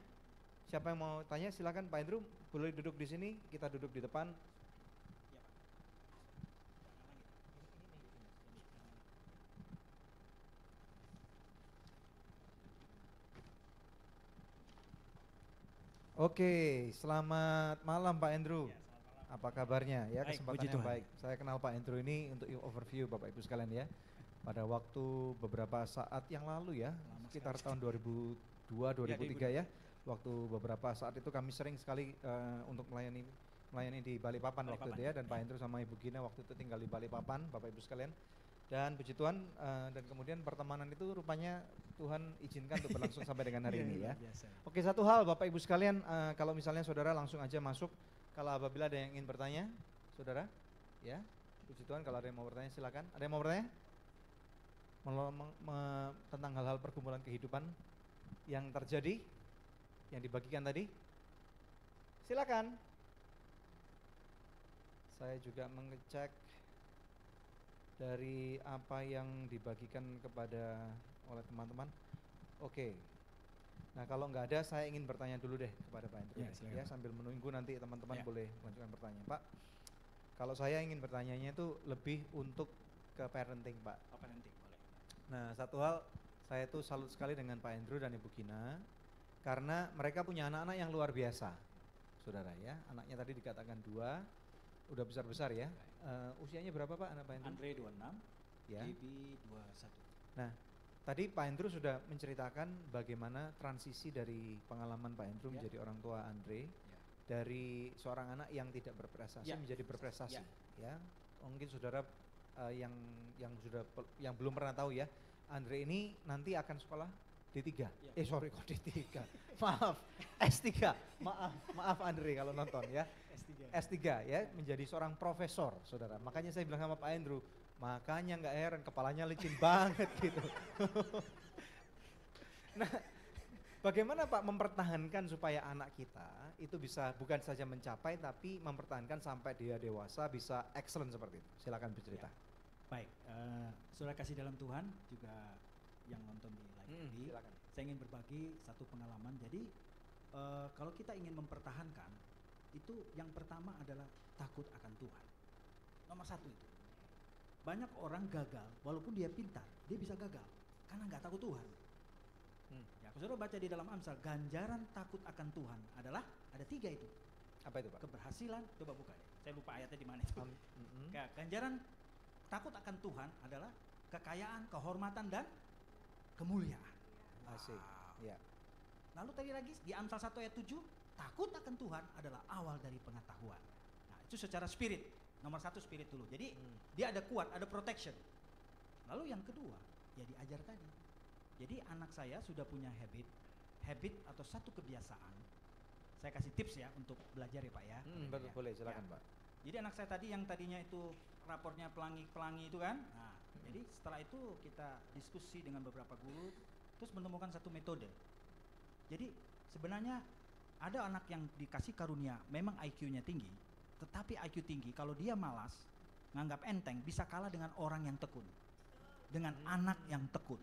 Siapa yang mau tanya silakan Pak Hendro, boleh duduk di sini, kita duduk di depan. Oke, selamat malam Pak Andrew. Ya, selamat malam. Apa kabarnya? Ya, Baik, kesempatan puji yang Tuhan. baik. Saya kenal Pak Andrew ini untuk overview Bapak Ibu sekalian ya. Pada waktu beberapa saat yang lalu ya, Lama sekitar sekali. tahun 2002, 2003 ya. Waktu beberapa saat itu kami sering sekali untuk melayani di Balikpapan waktu itu ya. Dan Pak Andrew sama Ibu Gina waktu itu tinggal di Balikpapan, Bapak Ibu sekalian. Dan puji Tuhan, dan kemudian pertemanan itu rupanya Tuhan izinkan untuk berlangsung sampai dengan hari ini ya. Oke, satu hal Bapak Ibu sekalian, kalau misalnya saudara langsung aja masuk, kalau apabila ada yang ingin bertanya, saudara, ya, puji Tuhan kalau ada yang mau bertanya silakan. Ada yang mau bertanya? Tentang hal-hal pergumulan kehidupan yang terjadi, yang dibagikan tadi, silakan. Saya juga mengecek dari apa yang dibagikan kepada oleh teman-teman. Oke. Nah kalau nggak ada, saya ingin bertanya dulu deh kepada Pak Hendro. Ya, sambil menunggu nanti teman-teman Ya. boleh melanjutkan pertanyaan. Pak, kalau saya ingin bertanyanya itu lebih untuk ke parenting Pak. Apa nanti? Boleh. Nah satu hal, saya tuh salut sekali dengan Pak Hendro dan Ibu Gina, karena mereka punya anak-anak yang luar biasa, saudara ya. Anaknya tadi dikatakan 2, udah besar-besar ya. Usianya berapa Pak anak Pak Hendro? Andre 26, Ya. Debbie 21. Nah, tadi Pak Hendro sudah menceritakan bagaimana transisi dari pengalaman Pak Hendro Ya. menjadi orang tua Andre, Ya. dari seorang anak yang tidak berprestasi Ya. menjadi berprestasi. Ya. Ya, mungkin saudara yang belum pernah tahu ya, Andre ini nanti akan sekolah D3. Ya. Sorry kok D3. Maaf, S3. Maaf Andre kalau nonton ya. S3. S3 ya, menjadi seorang profesor, saudara. Makanya saya bilang sama Pak Andrew, makanya nggak heran kepalanya licin banget gitu. Nah, bagaimana Pak mempertahankan supaya anak kita itu bisa bukan saja mencapai tapi mempertahankan sampai dia dewasa bisa excellent seperti itu. Silakan bercerita. Baik, saudara kasih dalam Tuhan juga yang nonton di live TV, Silakan. saya ingin berbagi satu pengalaman. Jadi kalau kita ingin mempertahankan, itu yang pertama adalah takut akan Tuhan. Nomor 1 itu. Banyak orang gagal, walaupun dia pintar, dia bisa gagal karena nggak takut Tuhan. Ya, saudara baca di dalam Amsal, ganjaran takut akan Tuhan adalah ada 3 itu. Apa itu Pak? Keberhasilan, coba buka deh. Saya lupa ayatnya di mana itu. Ya, ganjaran takut akan Tuhan adalah kekayaan, kehormatan dan kemuliaan. Asik. Wow. Ya. Lalu tadi lagi di Amsal 1 ayat 7, takut akan Tuhan adalah awal dari pengetahuan. Nah, itu secara spirit. Nomor 1 spirit dulu. Jadi dia ada kuat, ada protection. Lalu yang kedua, ya diajar tadi. Jadi anak saya sudah punya habit atau satu kebiasaan. Saya kasih tips ya untuk belajar ya Pak ya. Boleh silakan Ya. Pak. Jadi anak saya tadi yang tadinya itu raportnya pelangi itu kan. Nah, jadi setelah itu kita diskusi dengan beberapa guru, terus menemukan satu metode. Jadi sebenarnya ada anak yang dikasih karunia, memang IQ-nya tinggi, tetapi IQ tinggi kalau dia malas, nganggap enteng, bisa kalah dengan orang yang tekun, dengan anak yang tekun.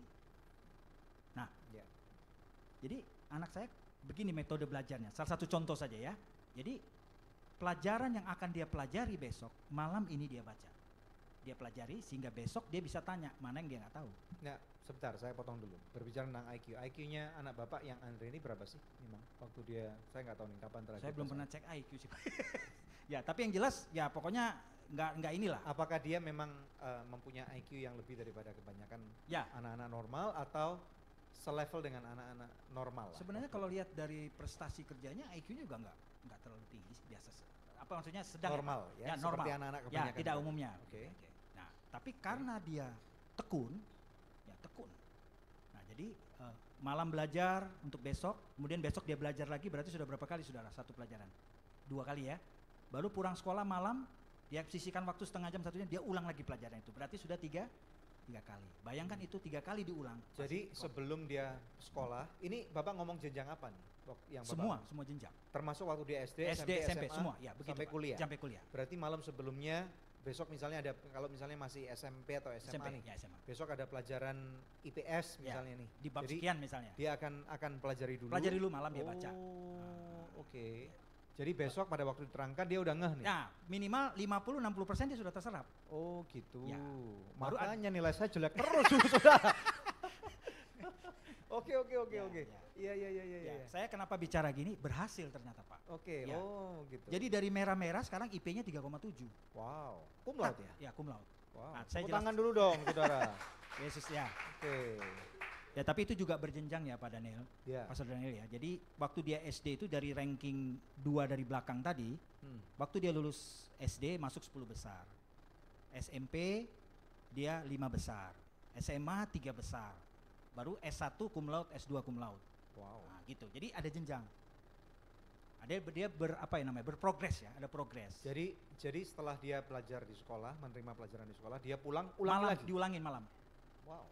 Nah, Ya. jadi anak saya begini metode belajarnya. Salah satu contoh saja ya. Jadi pelajaran yang akan dia pelajari besok, malam ini dia baca. Dia pelajari sehingga besok dia bisa tanya mana yang dia nggak tahu. Nah, sebentar saya potong dulu. Berbicara tentang IQ. IQ-nya anak Bapak yang Andre ini berapa sih? Memang waktu dia, saya nggak tahu nih kapan terakhir. Saya belum pas- pernah cek IQ sih. Ya, tapi yang jelas ya pokoknya nggak inilah. Apakah dia memang mempunyai IQ yang lebih daripada kebanyakan Ya, anak-anak normal atau selevel dengan anak-anak normal lah? sebenarnya Waktu- kalau lihat dari prestasi kerjanya IQ-nya juga nggak terlalu tinggi sih, biasa. Apa maksudnya sedang normal ya, normal. seperti anak-anak Ya, kebanyakan. tidak juga. umumnya. Oke. Nah, tapi karena dia tekun, ya tekun. Nah, jadi malam belajar untuk besok, kemudian besok dia belajar lagi, berarti sudah berapa kali saudara? Satu pelajaran, 2 kali ya. Baru pulang sekolah malam, dia sisihkan waktu setengah jam satunya, dia ulang lagi pelajaran itu. Berarti sudah tiga kali. Bayangkan itu 3 kali diulang. Jadi Pasti kok. sebelum dia sekolah, ini Bapak ngomong jenjang apa nih? Yang Bapak, semua jenjang. termasuk waktu dia SD, SD, SMP, SMA, semua, ya begitu. sampai Pak. kuliah. Sampai kuliah. Berarti malam sebelumnya, besok misalnya ada, kalau misalnya masih SMP atau SMA SMP, nih, ya SMA. besok ada pelajaran IPS Ya, misalnya nih. Di bab Jadi sekian misalnya. dia akan pelajari dulu. Pelajari dulu malam dia baca. Oh, oke. Jadi besok pada waktu diterangkan dia udah ngeh nih. Nah, minimal 50-60% dia sudah terserap. Oh gitu. Ya. Baru Makanya nilai saya jelek terus saudara. Oke. Ya, Iya. Ya, saya kenapa bicara gini? Berhasil ternyata Pak. Oke. Ya. Oh gitu. Jadi dari merah-merah sekarang IP-nya 3,7. wow. Cum laude ya? Ya, cum laude. Wow. Nah, saya Tepuk jelas- tangan dulu dong, saudara. Yesus ya. Oke. Ya, tapi itu juga berjenjang ya Pak Daniel. Ya. Pastor Daniel ya. Jadi waktu dia SD itu dari ranking 2 dari belakang tadi, Hmm. waktu dia lulus SD masuk 10 besar. SMP dia 5 besar. SMA 3 besar. Baru S1 cum laude, S2 cum laude. Wow. Nah, gitu. Jadi ada jenjang. Dia berprogres ya, ada progres. Jadi setelah dia belajar di sekolah, menerima pelajaran di sekolah, dia ulang malam lagi. diulangin malam, Wow.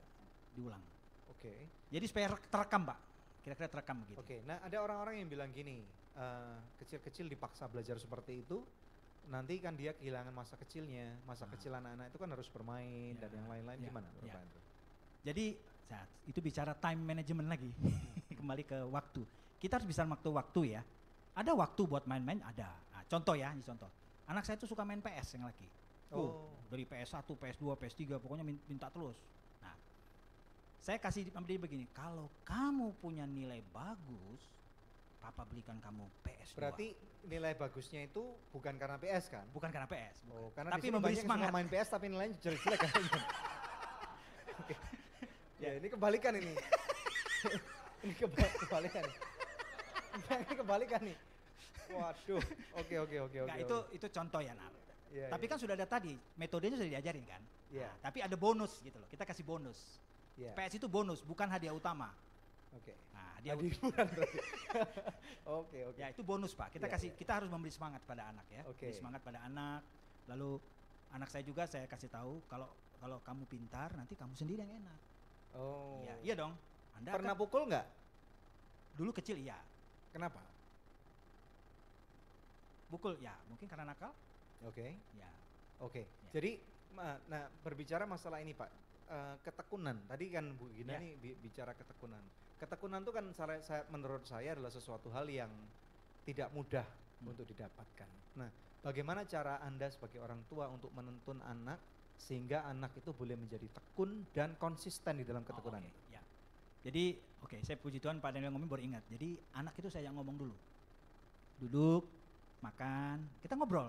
diulang. Oke. Jadi supaya terekam, Pak. Kira-kira terekam begitu. Oke. Nah, ada orang-orang yang bilang gini, kecil-kecil dipaksa belajar seperti itu, nanti kan dia kehilangan masa kecilnya. Masa Ah. kecil anak-anak itu kan harus bermain Ya, dan yang lain-lain. ya, Gimana ya. menurut Pak Andrew? Jadi itu bicara time management lagi. Kembali ke waktu. Kita harus bisa waktu ya. Ada waktu buat main-main, ada. Nah, contoh ya, ini contoh. Anak saya tuh suka main PS yang laki. Oh. Dari PS1, PS2, PS3, pokoknya minta terus. Nah, saya kasih dia begini, kalau kamu punya nilai bagus, papa belikan kamu PS2. Berarti nilai bagusnya itu bukan karena PS kan? bukan karena PS, bukan. Oh, karena Tapi di sini memberi banyak yang suka semangat. main PS tapi nilainya jelek-jelek kan. Oke. Ya, ini kebalikan ini. Ini kebalikan. Ini kebalikan nih. Waduh. Oke. Enggak, itu contoh ya, Nar. Iya, Tapi iya. kan sudah ada tadi, metodenya sudah diajarin kan. Iya. Nah, tapi ada bonus gitu loh. Kita kasih bonus. Iya. PS itu bonus, bukan hadiah utama. Oke. Nah, hadiah Hadiah hiburan berarti. Oke. ya itu bonus Pak. Kita Iya, kita harus memberi semangat pada anak ya. Oke. Beri semangat pada anak. Lalu anak saya juga saya kasih tahu kalau kamu pintar nanti kamu sendiri yang enak. Oh. Iya, iya dong. Anda Pernah kan pukul nggak? dulu kecil iya. Kenapa? Pukul ya, mungkin karena nakal. Oke. Ya. Oke. Ya. Jadi nah berbicara masalah ini Pak, ketekunan. Tadi kan Bu Gina Ya. nih bicara ketekunan. Ketekunan itu kan menurut saya adalah sesuatu hal yang tidak mudah untuk didapatkan. Nah, bagaimana cara Anda sebagai orang tua untuk menuntun anak sehingga anak itu boleh menjadi tekun dan konsisten di dalam ketekunan? Oh, oke, ya. Jadi, saya puji Tuhan Pak Daniel ngomong baru ingat. Jadi anak itu saya yang ngomong dulu. Duduk, makan, kita ngobrol.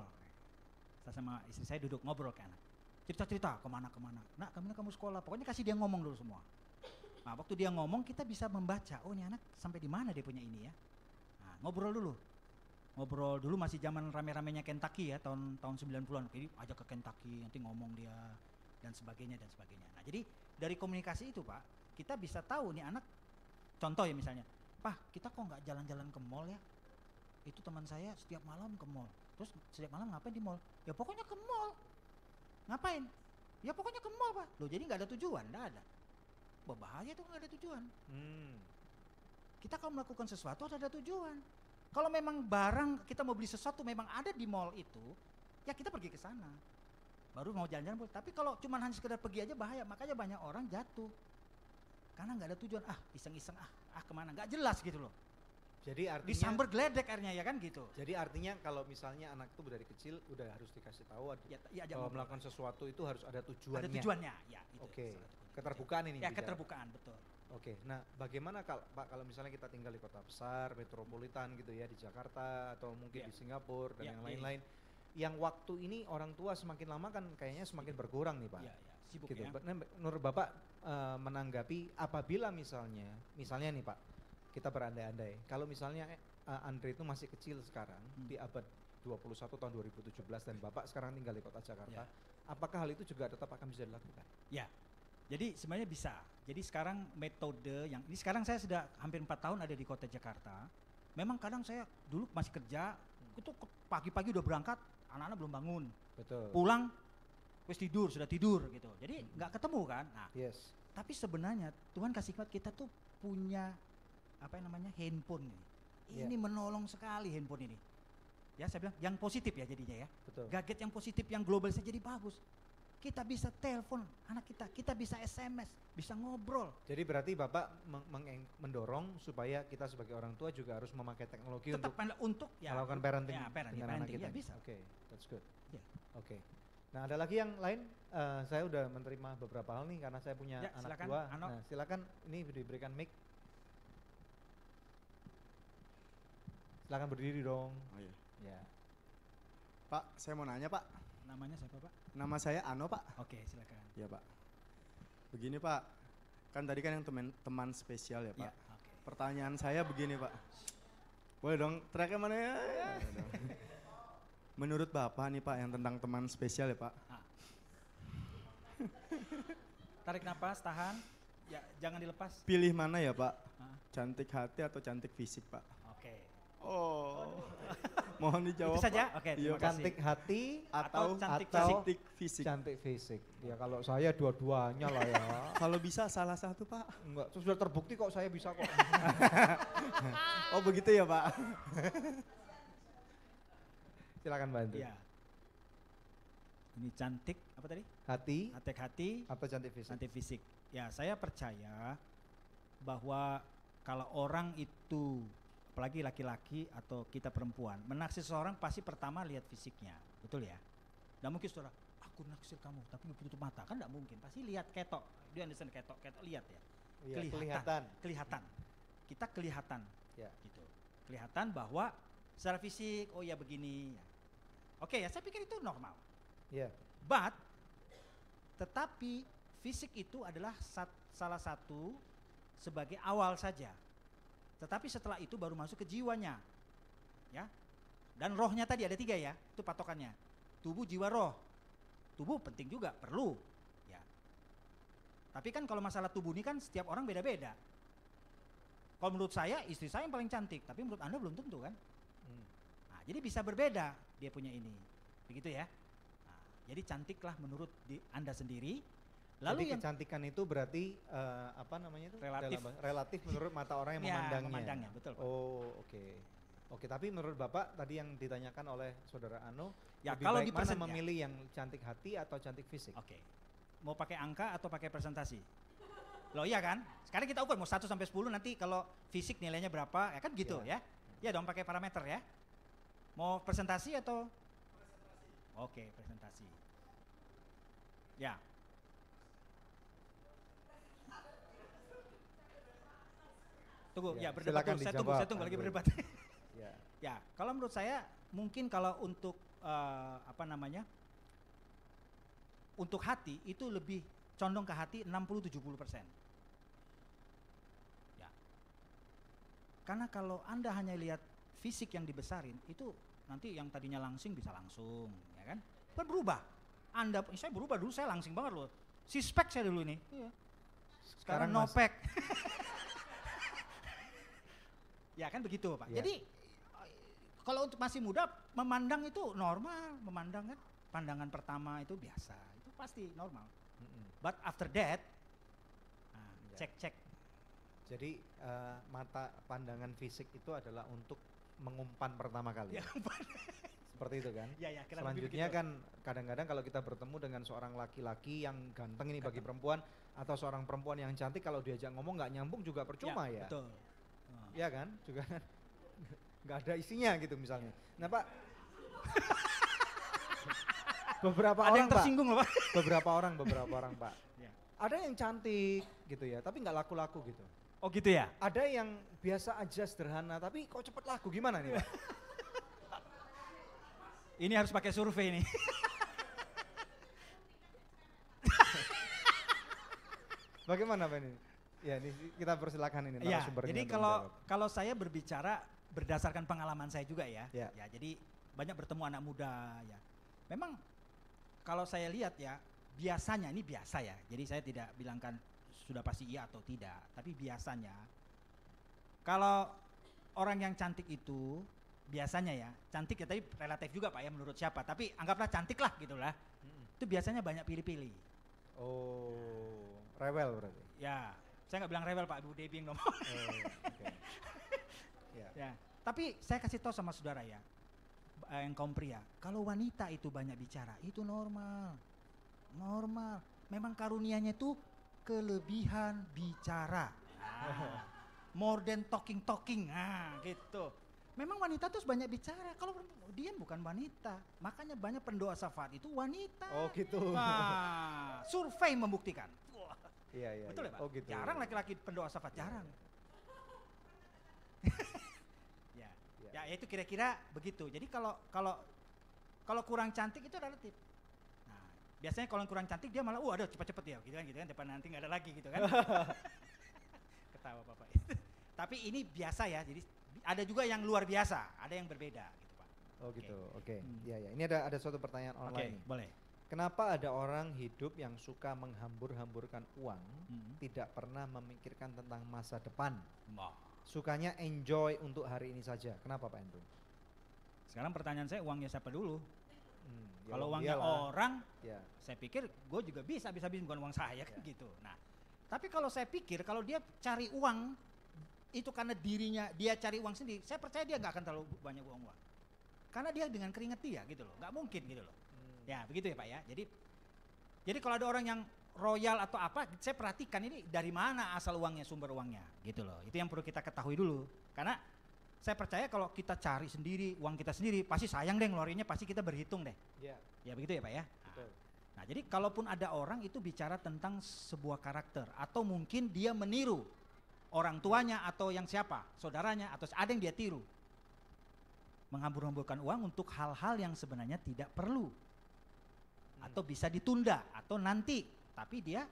Saya sama istri saya duduk ngobrol ke anak. Cerita-cerita kemana-kemana. Nak, kemana kamu sekolah? Pokoknya kasih dia ngomong dulu semua. Nah, waktu dia ngomong kita bisa membaca. Oh, ini anak sampai di mana dia punya ini ya. Nah, ngobrol dulu. Ngobrol dulu masih zaman rame-ramenya Kentucky ya, tahun 90-an. Jadi ajak ke Kentucky, nanti ngomong dia dan sebagainya dan sebagainya. Nah, jadi dari komunikasi itu Pak, kita bisa tahu nih anak. Contoh ya misalnya, Pak, kita kok nggak jalan-jalan ke mall ya? Itu teman saya setiap malam ke mall. Terus setiap malam ngapain di mall? Ya pokoknya ke mall. Ngapain? Ya pokoknya ke mall Pak. Loh jadi nggak ada tujuan, nggak ada. Bahaya tuh nggak ada tujuan. Kita kalau melakukan sesuatu harus ada tujuan. Kalau memang barang kita mau beli sesuatu memang ada di mall itu, ya kita pergi ke sana. Baru mau jalan-jalan boleh. Tapi kalau cuma hanya sekedar pergi aja bahaya. Makanya banyak orang jatuh. Karena nggak ada tujuan. Iseng-iseng kemana? Nggak jelas gitu loh. Jadi artinya Disamber geledek akhirnya ya kan gitu. Jadi artinya kalau misalnya anak itu dari kecil udah harus dikasih tahu kalau melakukan sesuatu itu harus ada tujuannya. Ada tujuannya, ya. Oke. Keterbukaan ini. Ya keterbukaan betul. Oke. Nah, bagaimana Pak kalau misalnya kita tinggal di kota besar, metropolitan gitu ya di Jakarta atau mungkin di Singapura dan yang lain-lain. Yang waktu ini orang tua semakin lama kan kayaknya semakin berkurang nih Pak. Iya, sibuk gitu. ya. Nah, menurut Bapak menanggapi apabila misalnya nih Pak, kita berandai-andai kalau misalnya Andre itu masih kecil sekarang di abad 21 tahun 2017 dan Bapak sekarang tinggal di kota Jakarta, apakah hal itu juga tetap akan bisa dilakukan? Ya. Jadi sebenarnya bisa. Jadi sekarang metode yang ini sekarang saya sudah hampir 4 tahun ada di kota Jakarta. Memang kadang saya dulu masih kerja, itu pagi-pagi udah berangkat, anak-anak belum bangun. Betul. Pulang wis sudah tidur gitu. Jadi nggak ketemu kan. Nah, tapi sebenarnya Tuhan kasih kita tuh punya handphone ini. Ini menolong sekali handphone ini. Ya saya bilang yang positif ya jadinya ya. Betul. Gadget yang positif yang global saja jadi bagus. Kita bisa telepon anak kita bisa SMS, bisa ngobrol. Jadi berarti Bapak mendorong supaya kita sebagai orang tua juga harus memakai teknologi tetap untuk melakukan parenting dengan anak kita. Ya bisa. Oke, that's good. Ya. Oke. Nah ada lagi yang lain, saya udah menerima beberapa hal nih karena saya punya anak silakan, tua. Ano. Nah silakan ini diberikan mic. Silakan berdiri dong. Oh iya. Ya. Pak, saya mau nanya Pak. Namanya siapa Pak? Nama saya Ano Pak. Oke, silakan. Ya Pak. Begini Pak, kan tadi kan yang teman spesial ya Pak. Ya, okay. Pertanyaan saya begini Pak. Boleh dong, tracknya mana ya? Menurut Bapak nih Pak yang tentang teman spesial ya Pak. Tarik napas, tahan. Ya, jangan dilepas. Pilih mana ya Pak? Cantik hati atau cantik fisik Pak? Oke. Oh. Mohon dijawab. Itu saja? Pak. Oke, terima kasih. Cantik hati atau cantik fisik? Cantik fisik. Ya kalau saya dua-duanya lah ya. Kalau bisa salah satu Pak. Enggak, sudah terbukti kok saya bisa kok. Oh begitu ya Pak. Silakan bantu. Iya. Ini cantik apa tadi? Hati atau cantik fisik? Cantik fisik. Ya, saya percaya bahwa kalau orang itu apalagi laki-laki atau kita perempuan menaksir seseorang pasti pertama lihat fisiknya, betul ya? Nggak mungkin saudara, aku naksir kamu tapi tutup mata, kan nggak mungkin. Pasti lihat ketok, dia understand ketok lihat ya. Iya, kelihatan. Kita kelihatan, ya. gitu. Kelihatan bahwa secara fisik, oh ya begini. Ya. Oke ya, saya pikir itu normal. Iya. But, tetapi fisik itu adalah salah satu sebagai awal saja. Tetapi setelah itu baru masuk ke jiwanya, ya. Dan rohnya tadi ada 3 ya, itu patokannya. Tubuh, jiwa, roh. Tubuh penting juga, perlu, ya. Tapi kan kalau masalah tubuh ini kan setiap orang beda-beda. Kalau menurut saya istri saya yang paling cantik, tapi menurut Anda belum tentu kan. Nah, jadi bisa berbeda dia punya ini, begitu ya. Nah, jadi cantiklah menurut Anda sendiri. Lalu jadi kecantikan itu berarti apa namanya itu? Relatif menurut mata orang yang memandangnya. Betul Pak. Oh oke. Tapi menurut Bapak tadi yang ditanyakan oleh Saudara Ano, ya, lebih kalau baik di mana memilih yang cantik hati atau cantik fisik? Oke. Mau pakai angka atau pakai presentasi? Loh iya kan? Sekarang kita ukur mau 1 sampai 10 nanti kalau fisik nilainya berapa, ya kan gitu ya. Ya dong pakai parameter ya. Mau presentasi atau? Oke, presentasi. Ya. Tunggu, ya berdebat dulu. Saya tunggu lagi berdebat. Ya, kalau menurut saya mungkin kalau untuk untuk hati itu lebih condong ke hati 60-70%. Ya. Karena kalau Anda hanya lihat fisik yang dibesarin, itu nanti yang tadinya langsing bisa langsung, ya kan? Kan berubah. Saya berubah dulu, saya langsing banget loh. Sispek saya dulu ini. Iya. Sekarang nopek. Ya kan begitu Pak. Ya. Jadi Kalau untuk masih muda, memandang itu normal, memandang kan pandangan pertama itu biasa, itu pasti normal. But after that, cek. Jadi mata pandangan fisik itu adalah untuk mengumpan pertama kali. Ya, Seperti itu kan? ya, Selanjutnya kan kadang-kadang kalau kita bertemu dengan seorang laki-laki yang ganteng ini bagi perempuan, atau seorang perempuan yang cantik, kalau diajak ngomong nggak nyambung juga percuma ya. Betul. Ya kan? Juga kan nggak ada isinya gitu misalnya. Nah Pak, beberapa Ada orang yang tersinggung loh Pak. beberapa orang Pak. Ya. Ada yang cantik gitu ya, tapi nggak laku-laku gitu. Oh gitu ya? Ada yang biasa aja sederhana, tapi kok cepet laku, gimana nih Pak? Ini harus pakai survei nih. Bagaimana Pak ini? Ya ini kita persilakan ini Ya, narasumbernya jadi untuk menjawab. kalau saya berbicara berdasarkan pengalaman saya juga ya. Ya. Ya, jadi banyak bertemu anak muda ya. Memang kalau saya lihat ya, biasanya ini biasa ya. Jadi saya tidak bilangkan sudah pasti iya atau tidak, tapi biasanya kalau orang yang cantik itu biasanya ya, cantik ya tadi relatif juga Pak ya menurut siapa, tapi anggaplah cantik lah gitulah. Itu biasanya banyak pilih-pilih. Oh, rewel berarti. Ya, saya nggak bilang rewel Pak, Bu Debi yang ngomong. Oh, oke. Ya. Ya, tapi saya kasih tahu sama saudara ya, yang kaum pria, kalau wanita itu banyak bicara, itu normal. Normal. Memang karunianya itu kelebihan bicara. More than talking. Nah, gitu. Memang wanita tuh banyak bicara. Kalau dia bukan wanita, makanya banyak pendoa syafaat itu wanita. Oh gitu. Nah, survei membuktikan. Wah, Iya. betul ya Pak? Oh gitu. Jarang laki-laki pendoa syafaat, jarang. Ya itu kira-kira begitu. Jadi kalau kurang cantik itu relatif. Nah, biasanya kalau kurang cantik dia malah aduh cepet-cepet ya gitu kan depan nanti nggak ada lagi gitu kan. Ketawa Bapak. Tapi ini biasa ya. Jadi ada juga yang luar biasa, ada yang berbeda gitu Pak. Oh gitu. Oke. Hmm. Iya. Ini ada suatu pertanyaan online nih. Boleh. Kenapa ada orang hidup yang suka menghambur-hamburkan uang, tidak pernah memikirkan tentang masa depan? Sukanya enjoy untuk hari ini saja. Kenapa Pak Andrew? Sekarang pertanyaan saya uangnya siapa dulu? Ya Kalau uang uangnya dialah. orang, Ya. saya pikir gue juga bisa habis bukan uang saya kan gitu. Nah, tapi kalau saya pikir kalau dia cari uang itu karena dirinya dia cari uang sendiri, saya percaya dia nggak akan terlalu banyak uang. Karena dia dengan keringat dia gitu loh, nggak mungkin gitu loh. Ya begitu ya Pak ya. Jadi kalau ada orang yang royal atau apa, saya perhatikan ini dari mana asal uangnya, sumber uangnya gitu loh. Itu yang perlu kita ketahui dulu. Karena saya percaya kalau kita cari sendiri, uang kita sendiri, pasti sayang deh ngeluarinnya, pasti kita berhitung deh. Ya. Ya begitu ya Pak ya. Betul. Nah jadi kalaupun ada orang itu bicara tentang sebuah karakter atau mungkin dia meniru orang tuanya atau yang siapa, saudaranya atau ada yang dia tiru. Menghambur-hamburkan uang untuk hal-hal yang sebenarnya tidak perlu. Atau bisa ditunda atau nanti, tapi dia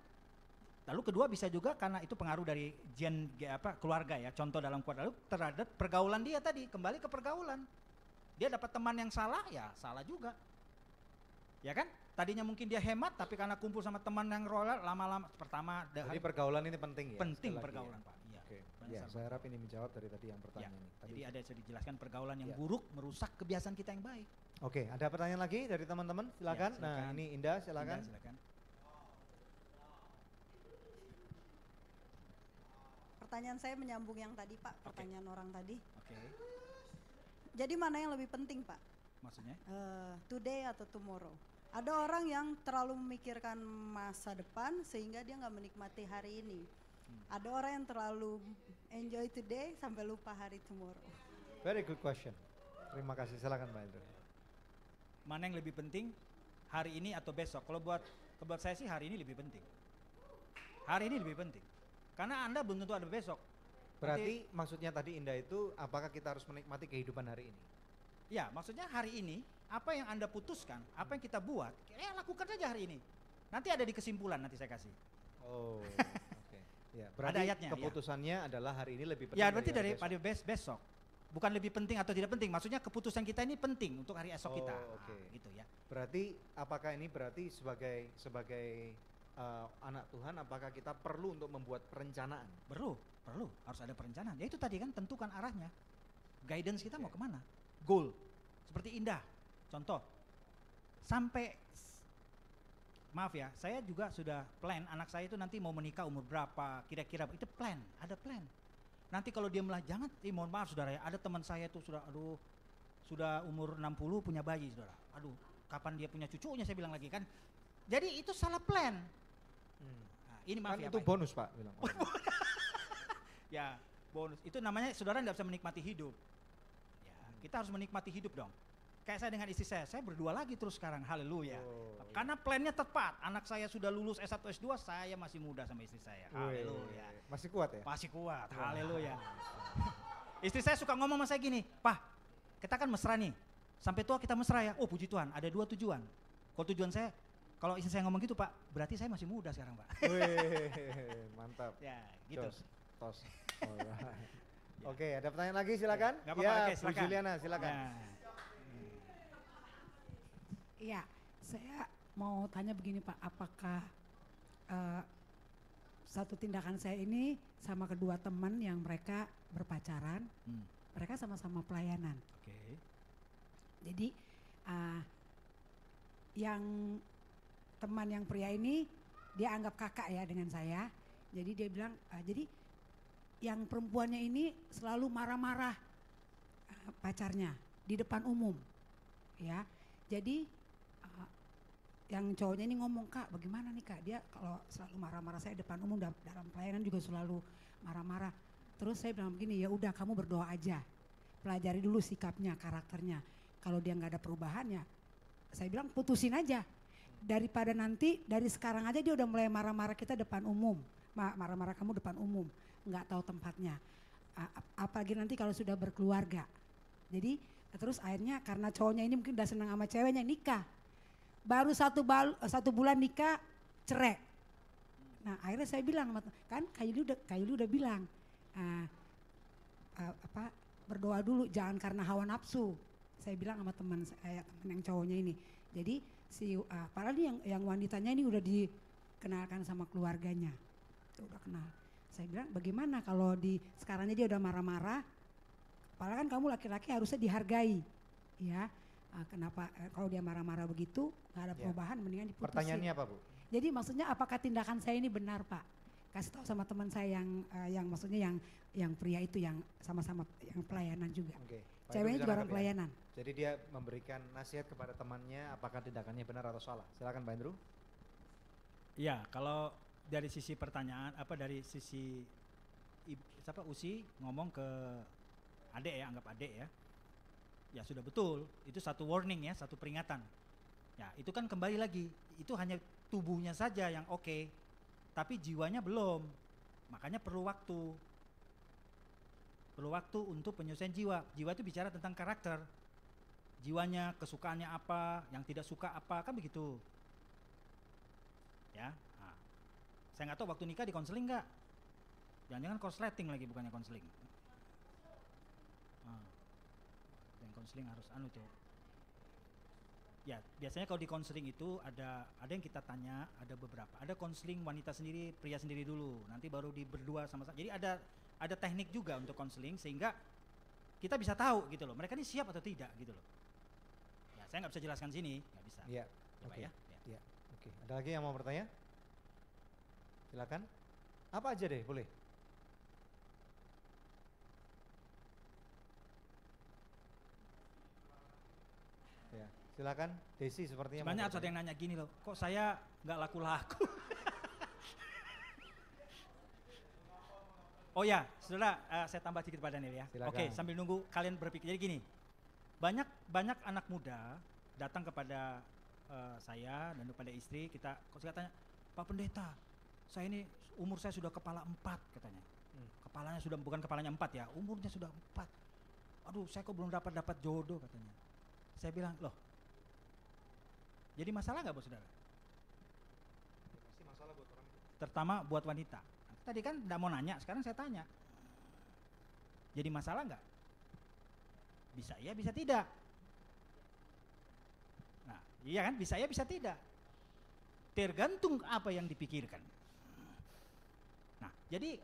lalu kedua bisa juga karena itu pengaruh dari keluarga ya, contoh dalam keluarga, lalu terhadap pergaulan dia tadi, kembali ke pergaulan. Dia dapat teman yang salah, ya salah juga. Ya kan? Tadinya mungkin dia hemat, tapi karena kumpul sama teman yang royal, lama-lama pertama Jadi pergaulan ini penting ya? penting sekali lagi pergaulan ya? Pak. Iya. Oke. Benar, Ya, Pak. saya harap ini menjawab dari tadi yang pertanyaan ini. Jadi ada yang dijelaskan pergaulan yang Ya. buruk merusak kebiasaan kita yang baik. Oke, ada pertanyaan lagi dari teman-teman? Silakan. Ya, Nah, silakan. ini Indah, silakan. Indah, silakan. Pertanyaan saya menyambung yang tadi Pak, pertanyaan orang tadi. Oke. Jadi mana yang lebih penting Pak? Maksudnya? Today atau tomorrow? Ada orang yang terlalu memikirkan masa depan sehingga dia nggak menikmati hari ini. Ada orang yang terlalu enjoy today sampai lupa hari tomorrow. Very good question. Terima kasih. Silakan Pak Andrew. Mana yang lebih penting? Hari ini atau besok? Kalau buat saya sih hari ini lebih penting. Hari ini lebih penting. Karena Anda belum tentu ada besok. Berarti maksudnya tadi Indah itu apakah kita harus menikmati kehidupan hari ini? Ya, maksudnya hari ini apa yang Anda putuskan, apa yang kita buat, ya lakukan saja hari ini. Nanti ada di kesimpulan nanti saya kasih. Oh, oke. Ya, berarti ayatnya, ya. keputusannya adalah hari ini lebih penting. Ya, berarti dari daripada besok. Bukan lebih penting atau tidak penting, maksudnya keputusan kita ini penting untuk hari esok kita. Oke. Nah, gitu ya. Berarti apakah ini berarti sebagai anak Tuhan, apakah kita perlu untuk membuat perencanaan? Perlu, harus ada perencanaan. Ya itu tadi kan tentukan arahnya. Guidance kita mau kemana? goal. Seperti Indah, contoh. Maaf ya, saya juga sudah plan anak saya itu nanti mau menikah umur berapa, kira-kira itu plan, ada plan. Nanti kalau dia malah jangan, mohon maaf saudara ya, ada teman saya itu sudah umur 60 punya bayi saudara. Aduh, kapan dia punya cucunya saya bilang lagi kan. Jadi itu salah plan. Nah, ini maaf Kan ya itu Pak. bonus Pak bilang. Ya, bonus. Itu namanya saudara tidak bisa menikmati hidup. Ya, kita harus menikmati hidup dong. Kayak saya dengan istri saya berdua lagi terus sekarang, haleluya. Karena plannya tepat, anak saya sudah lulus S1, S2, saya masih muda sama istri saya, haleluya. Masih kuat ya? Masih kuat, haleluya. Istri saya suka ngomong sama saya gini, Pak, kita kan mesra nih, sampai tua kita mesra ya. Oh puji Tuhan, ada 2 tujuan. Kalau tujuan saya, kalau istri saya ngomong gitu Pak, berarti saya masih muda sekarang Pak. Wih, mantap. Ya, gitu. Tos. Alright. Oke, ada pertanyaan lagi silakan. Nggak apa-apa, Ya, oke, Bu silakan. Juliana silakan. Ya. Iya, saya mau tanya begini Pak, apakah satu tindakan saya ini sama kedua teman yang mereka berpacaran, mereka sama-sama pelayanan. Oke. Jadi yang teman yang pria ini dia anggap kakak ya dengan saya, jadi dia bilang, jadi yang perempuannya ini selalu marah-marah pacarnya di depan umum, ya. Jadi yang cowoknya ini ngomong, Kak bagaimana nih Kak, dia kalau selalu marah-marah saya depan umum, dalam pelayanan juga selalu marah-marah. Terus saya bilang begini, ya udah kamu berdoa aja, pelajari dulu sikapnya, karakternya. Kalau dia nggak ada perubahan ya, saya bilang putusin aja. Daripada nanti dari sekarang aja dia udah mulai marah-marah kita depan umum, marah-marah kamu depan umum, nggak tahu tempatnya. Apalagi nanti kalau sudah berkeluarga. Jadi terus akhirnya karena cowoknya ini mungkin udah senang sama ceweknya, nikah. Baru satu bulan nikah, cerai. Nah akhirnya saya bilang, kan Kayuli udah bilang, berdoa dulu, jangan karena hawa nafsu. Saya bilang sama teman saya, teman yang cowoknya ini. Jadi padahal yang wanitanya ini udah dikenalkan sama keluarganya, udah kenal. Saya bilang bagaimana kalau sekarangnya dia udah marah-marah, padahal kan kamu laki-laki harusnya dihargai, ya. Kenapa kalau dia marah-marah begitu nggak ada perubahan, mendingan diputusin. Pertanyaannya apa Bu? Jadi maksudnya apakah tindakan saya ini benar Pak? Kasih tahu sama teman saya yang maksudnya yang pria itu yang sama-sama yang pelayanan juga. Oke. Pak Ceweknya Heru bisa juga orang nangkep ya? pelayanan. Jadi dia memberikan nasihat kepada temannya apakah tindakannya benar atau salah. Silakan Pak Andrew. Iya, kalau dari sisi pertanyaan, dari sisi Usi ngomong ke adik ya, anggap adik ya. Ya sudah betul, itu satu warning ya, satu peringatan. Ya itu kan kembali lagi, itu hanya tubuhnya saja yang oke, tapi jiwanya belum. Makanya perlu waktu. Perlu waktu untuk penyelesaian jiwa. Jiwa itu bicara tentang karakter. Jiwanya, kesukaannya apa, yang tidak suka apa, kan begitu. Ya, nah, saya nggak tahu waktu nikah di konseling nggak? Jangan-jangan korsleting lagi, bukannya konseling. Yang konseling harus tuh. Ya, biasanya kalau di konseling itu ada yang kita tanya, ada beberapa. Ada konseling wanita sendiri, pria sendiri dulu. Nanti baru berdua sama-sama. Jadi ada teknik juga untuk konseling sehingga kita bisa tahu gitu loh. Mereka ini siap atau tidak gitu loh. Ya, saya nggak bisa jelaskan sini, nggak bisa. Iya. Coba Oke. ya. Iya. Oke. Ada lagi yang mau bertanya? Silakan. Apa aja deh, boleh. Ya, silakan. Desi sepertinya. Sebenarnya harus ada yang nanya gini loh, kok saya nggak laku-laku? Oh ya, saudara, saya tambah sedikit Pak Daniel ya. Silakan. Oke, sambil nunggu kalian berpikir. Jadi gini, banyak anak muda datang kepada saya dan kepada istri, saya tanya, Pak Pendeta, saya ini umur saya sudah kepala 4 katanya. Kepalanya sudah, bukan kepalanya 4 ya, umurnya sudah 4. Aduh, saya kok belum dapat jodoh katanya. Saya bilang, loh, jadi masalah nggak buat saudara? Pasti masalah buat orang itu. Terutama buat wanita. Tadi kan nggak mau nanya, sekarang saya tanya. Jadi masalah nggak? Bisa iya, bisa tidak. Nah, iya kan, bisa iya, bisa tidak. Tergantung apa yang dipikirkan. Nah, jadi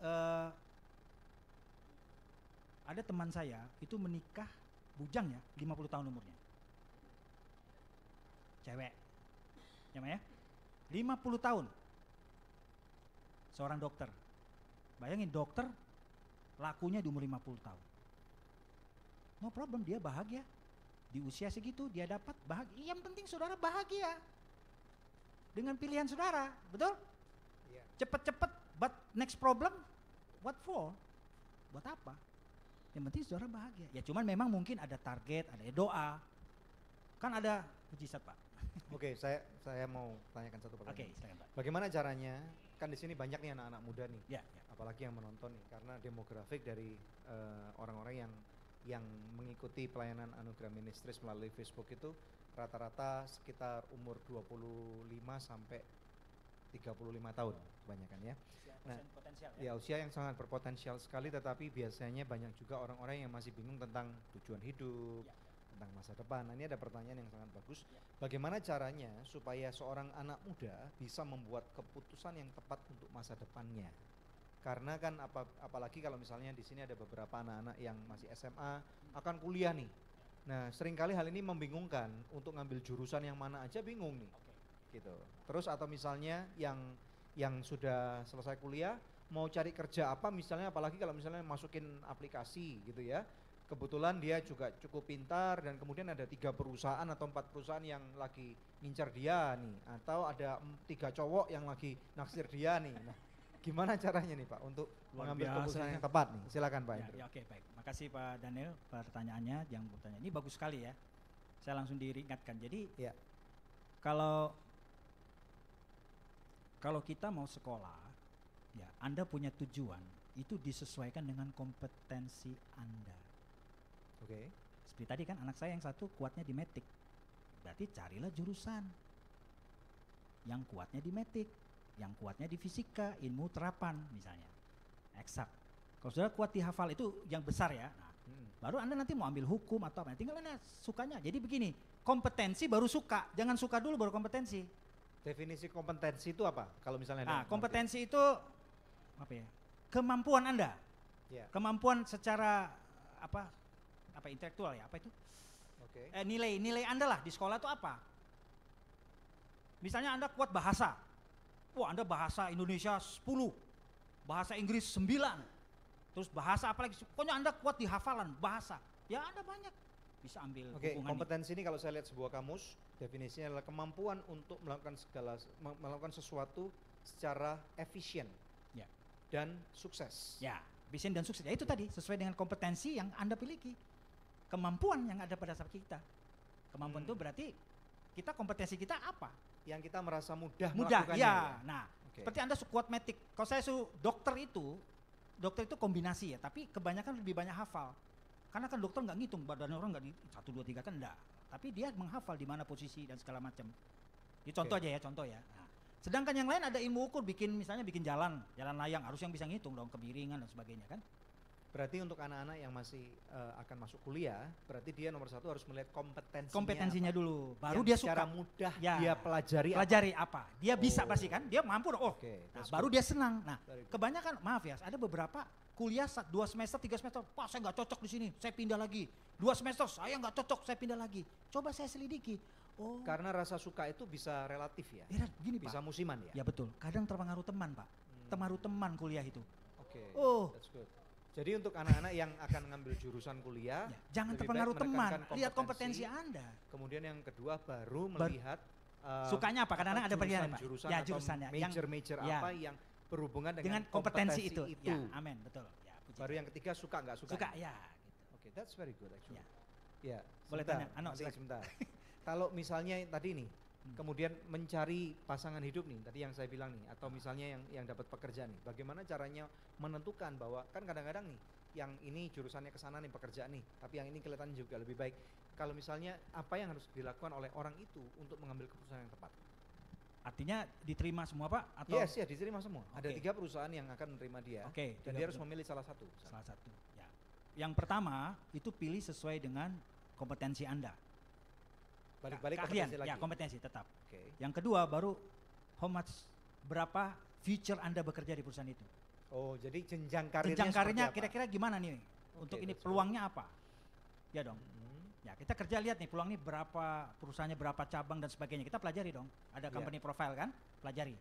ada teman saya itu menikah bujang ya, 50 tahun umurnya. Cewek. Ya, Ma, ya? 50 tahun. Seorang dokter. Bayangin dokter lakunya di umur 50 tahun. No problem, dia bahagia. Di usia segitu dia dapat bahagia. Yang penting saudara bahagia. Dengan pilihan saudara, betul? Iya. Cepet-cepet, but next problem, what for? Buat apa? Yang penting saudara bahagia. Ya cuman memang mungkin ada target, ada doa. Kan ada mujizat, Pak. Oke, saya mau tanyakan satu pertanyaan. Oke, silakan, Pak. Bagaimana caranya? Kan di sini banyak nih anak-anak muda nih, Ya, ya. apalagi yang menonton nih, karena demografik dari orang-orang yang mengikuti pelayanan Anugerah Ministries melalui Facebook itu rata-rata sekitar umur 25 sampai 35 tahun kebanyakan ya. Nah, Potensial ya usia yang sangat berpotensial sekali, tetapi biasanya banyak juga orang-orang yang masih bingung tentang tujuan hidup, tentang masa depan. Nah, ini ada pertanyaan yang sangat bagus. Bagaimana caranya supaya seorang anak muda bisa membuat keputusan yang tepat untuk masa depannya? Karena kan apalagi kalau misalnya di sini ada beberapa anak-anak yang masih SMA akan kuliah nih. Nah, seringkali hal ini membingungkan, untuk ngambil jurusan yang mana aja bingung nih. Gitu. Terus atau misalnya yang sudah selesai kuliah mau cari kerja apa misalnya, apalagi kalau misalnya masukin aplikasi gitu ya. Kebetulan dia juga cukup pintar dan kemudian ada 3 perusahaan atau 4 perusahaan yang lagi ngincar dia nih, atau ada 3 cowok yang lagi naksir dia nih. Nah, gimana caranya nih Pak untuk Luar mengambil biasa keputusan ya. yang tepat nih? Silakan Pak. Ya, Indro. ya, oke, baik. Makasih Pak Daniel pertanyaannya yang bertanya. Ini bagus sekali ya. Saya langsung diingatkan. Jadi Ya. kalau kita mau sekolah, ya Anda punya tujuan, itu disesuaikan dengan kompetensi Anda. Oke. Seperti tadi kan anak saya yang satu kuatnya di metik. Berarti carilah jurusan yang kuatnya di metik, yang kuatnya di fisika, ilmu terapan misalnya. Eksak. Kalau sudah kuat di hafal itu yang besar ya. Nah, baru Anda nanti mau ambil hukum atau apa, tinggal Anda sukanya. Jadi begini, kompetensi baru suka, jangan suka dulu baru kompetensi. Definisi kompetensi itu apa? Kalau misalnya Nah, ada- kompetensi itu apa ya? Kemampuan Anda. Ya. Kemampuan secara apa intelektual ya, apa itu? Oke. Nilai Anda lah di sekolah itu apa? Misalnya Anda kuat bahasa. Wah, Anda bahasa Indonesia 10, bahasa Inggris 9. Terus bahasa apa lagi? Pokoknya Anda kuat di hafalan bahasa. Ya Anda banyak bisa ambil Oke, hubungan kompetensi ini kalau saya lihat sebuah kamus, definisinya adalah kemampuan untuk melakukan sesuatu secara efisien Ya. dan sukses. Ya, efisien dan sukses. Ya itu tadi sesuai dengan kompetensi yang Anda miliki. Kemampuan yang ada pada saat kita. Kemampuan itu berarti kompetensi kita apa? Yang kita merasa mudah Mudah, melakukannya. ya. Nah, Oke. seperti Anda kuat metik. Kalau saya dokter itu kombinasi ya, tapi kebanyakan lebih banyak hafal. Karena kan dokter nggak ngitung, badan orang nggak di 1, 2, 3 kan enggak. Tapi dia menghafal di mana posisi dan segala macam. Ini contoh aja ya, contoh ya. Nah, sedangkan yang lain ada ilmu ukur, misalnya bikin jalan layang, harus yang bisa ngitung dong, kemiringan dan sebagainya kan. Berarti untuk anak-anak yang masih akan masuk kuliah, berarti dia nomor 1 harus melihat Kompetensinya apa. dulu, baru Yang dia secara suka. mudah Ya. dia pelajari Apa? Dia bisa Oh. pasti kan, dia mampu dong. Oh, Oke, nah, that's baru good. dia senang. Nah, Very good. kebanyakan maaf ya, ada beberapa kuliah 2 semester, 3 semester, Pak saya nggak cocok di sini, saya pindah lagi. 2 semester, saya nggak cocok, saya pindah lagi. Coba saya selidiki. Oh, Karena rasa suka itu bisa relatif ya. gini Bisa Pak. musiman ya. Ya betul, kadang terpengaruh teman Pak. Terpengaruh teman kuliah itu. Oke. Oh. That's good. Jadi untuk anak-anak yang akan ngambil jurusan kuliah, Ya, jangan lebih terpengaruh baik teman, menekankan lihat kompetensi Anda. Kemudian yang kedua baru melihat Sukanya apa? Kadang-kadang ada pilihan Pak. jurusan Ya, atau jurusannya. Yang- major ya. apa yang berhubungan dengan dengan kompetensi itu. itu. Ya, amin, betul. Ya, puji Baru Tuhan. yang ketiga suka nggak suka. suka ya. Gitu. Oke, that's very good actually. Ya. Ya. Boleh sebentar, tanya? nanti Silakan. sebentar. Kalau misalnya tadi nih, kemudian mencari pasangan hidup nih, tadi yang saya bilang nih, atau misalnya yang dapat pekerjaan nih, bagaimana caranya menentukan bahwa kan kadang-kadang nih, yang ini jurusannya ke sana nih pekerjaan nih, tapi yang ini kelihatan juga lebih baik. Kalau misalnya apa yang harus dilakukan oleh orang itu untuk mengambil keputusan yang tepat? Artinya diterima semua Pak? Atau Yes, ya diterima semua. Ada Oke. 3 perusahaan yang akan menerima dia, Oke, dan tiga dia harus perusahaan. memilih salah satu. salah satu. Ya. Yang pertama itu pilih sesuai dengan kompetensi Anda. Balik-balik Keahlian, kompetensi lagi. ya kompetensi tetap. Oke. Yang kedua baru how much, berapa future Anda bekerja di perusahaan itu. Oh, jadi jenjang karirnya Jenjang karirnya seperti apa? kira-kira gimana nih? Untuk ini that's good. peluangnya apa? Ya dong. Ya, kita kerja lihat nih peluang nih berapa perusahaannya, berapa cabang dan sebagainya. Kita pelajari dong. Ada company profile kan, pelajari.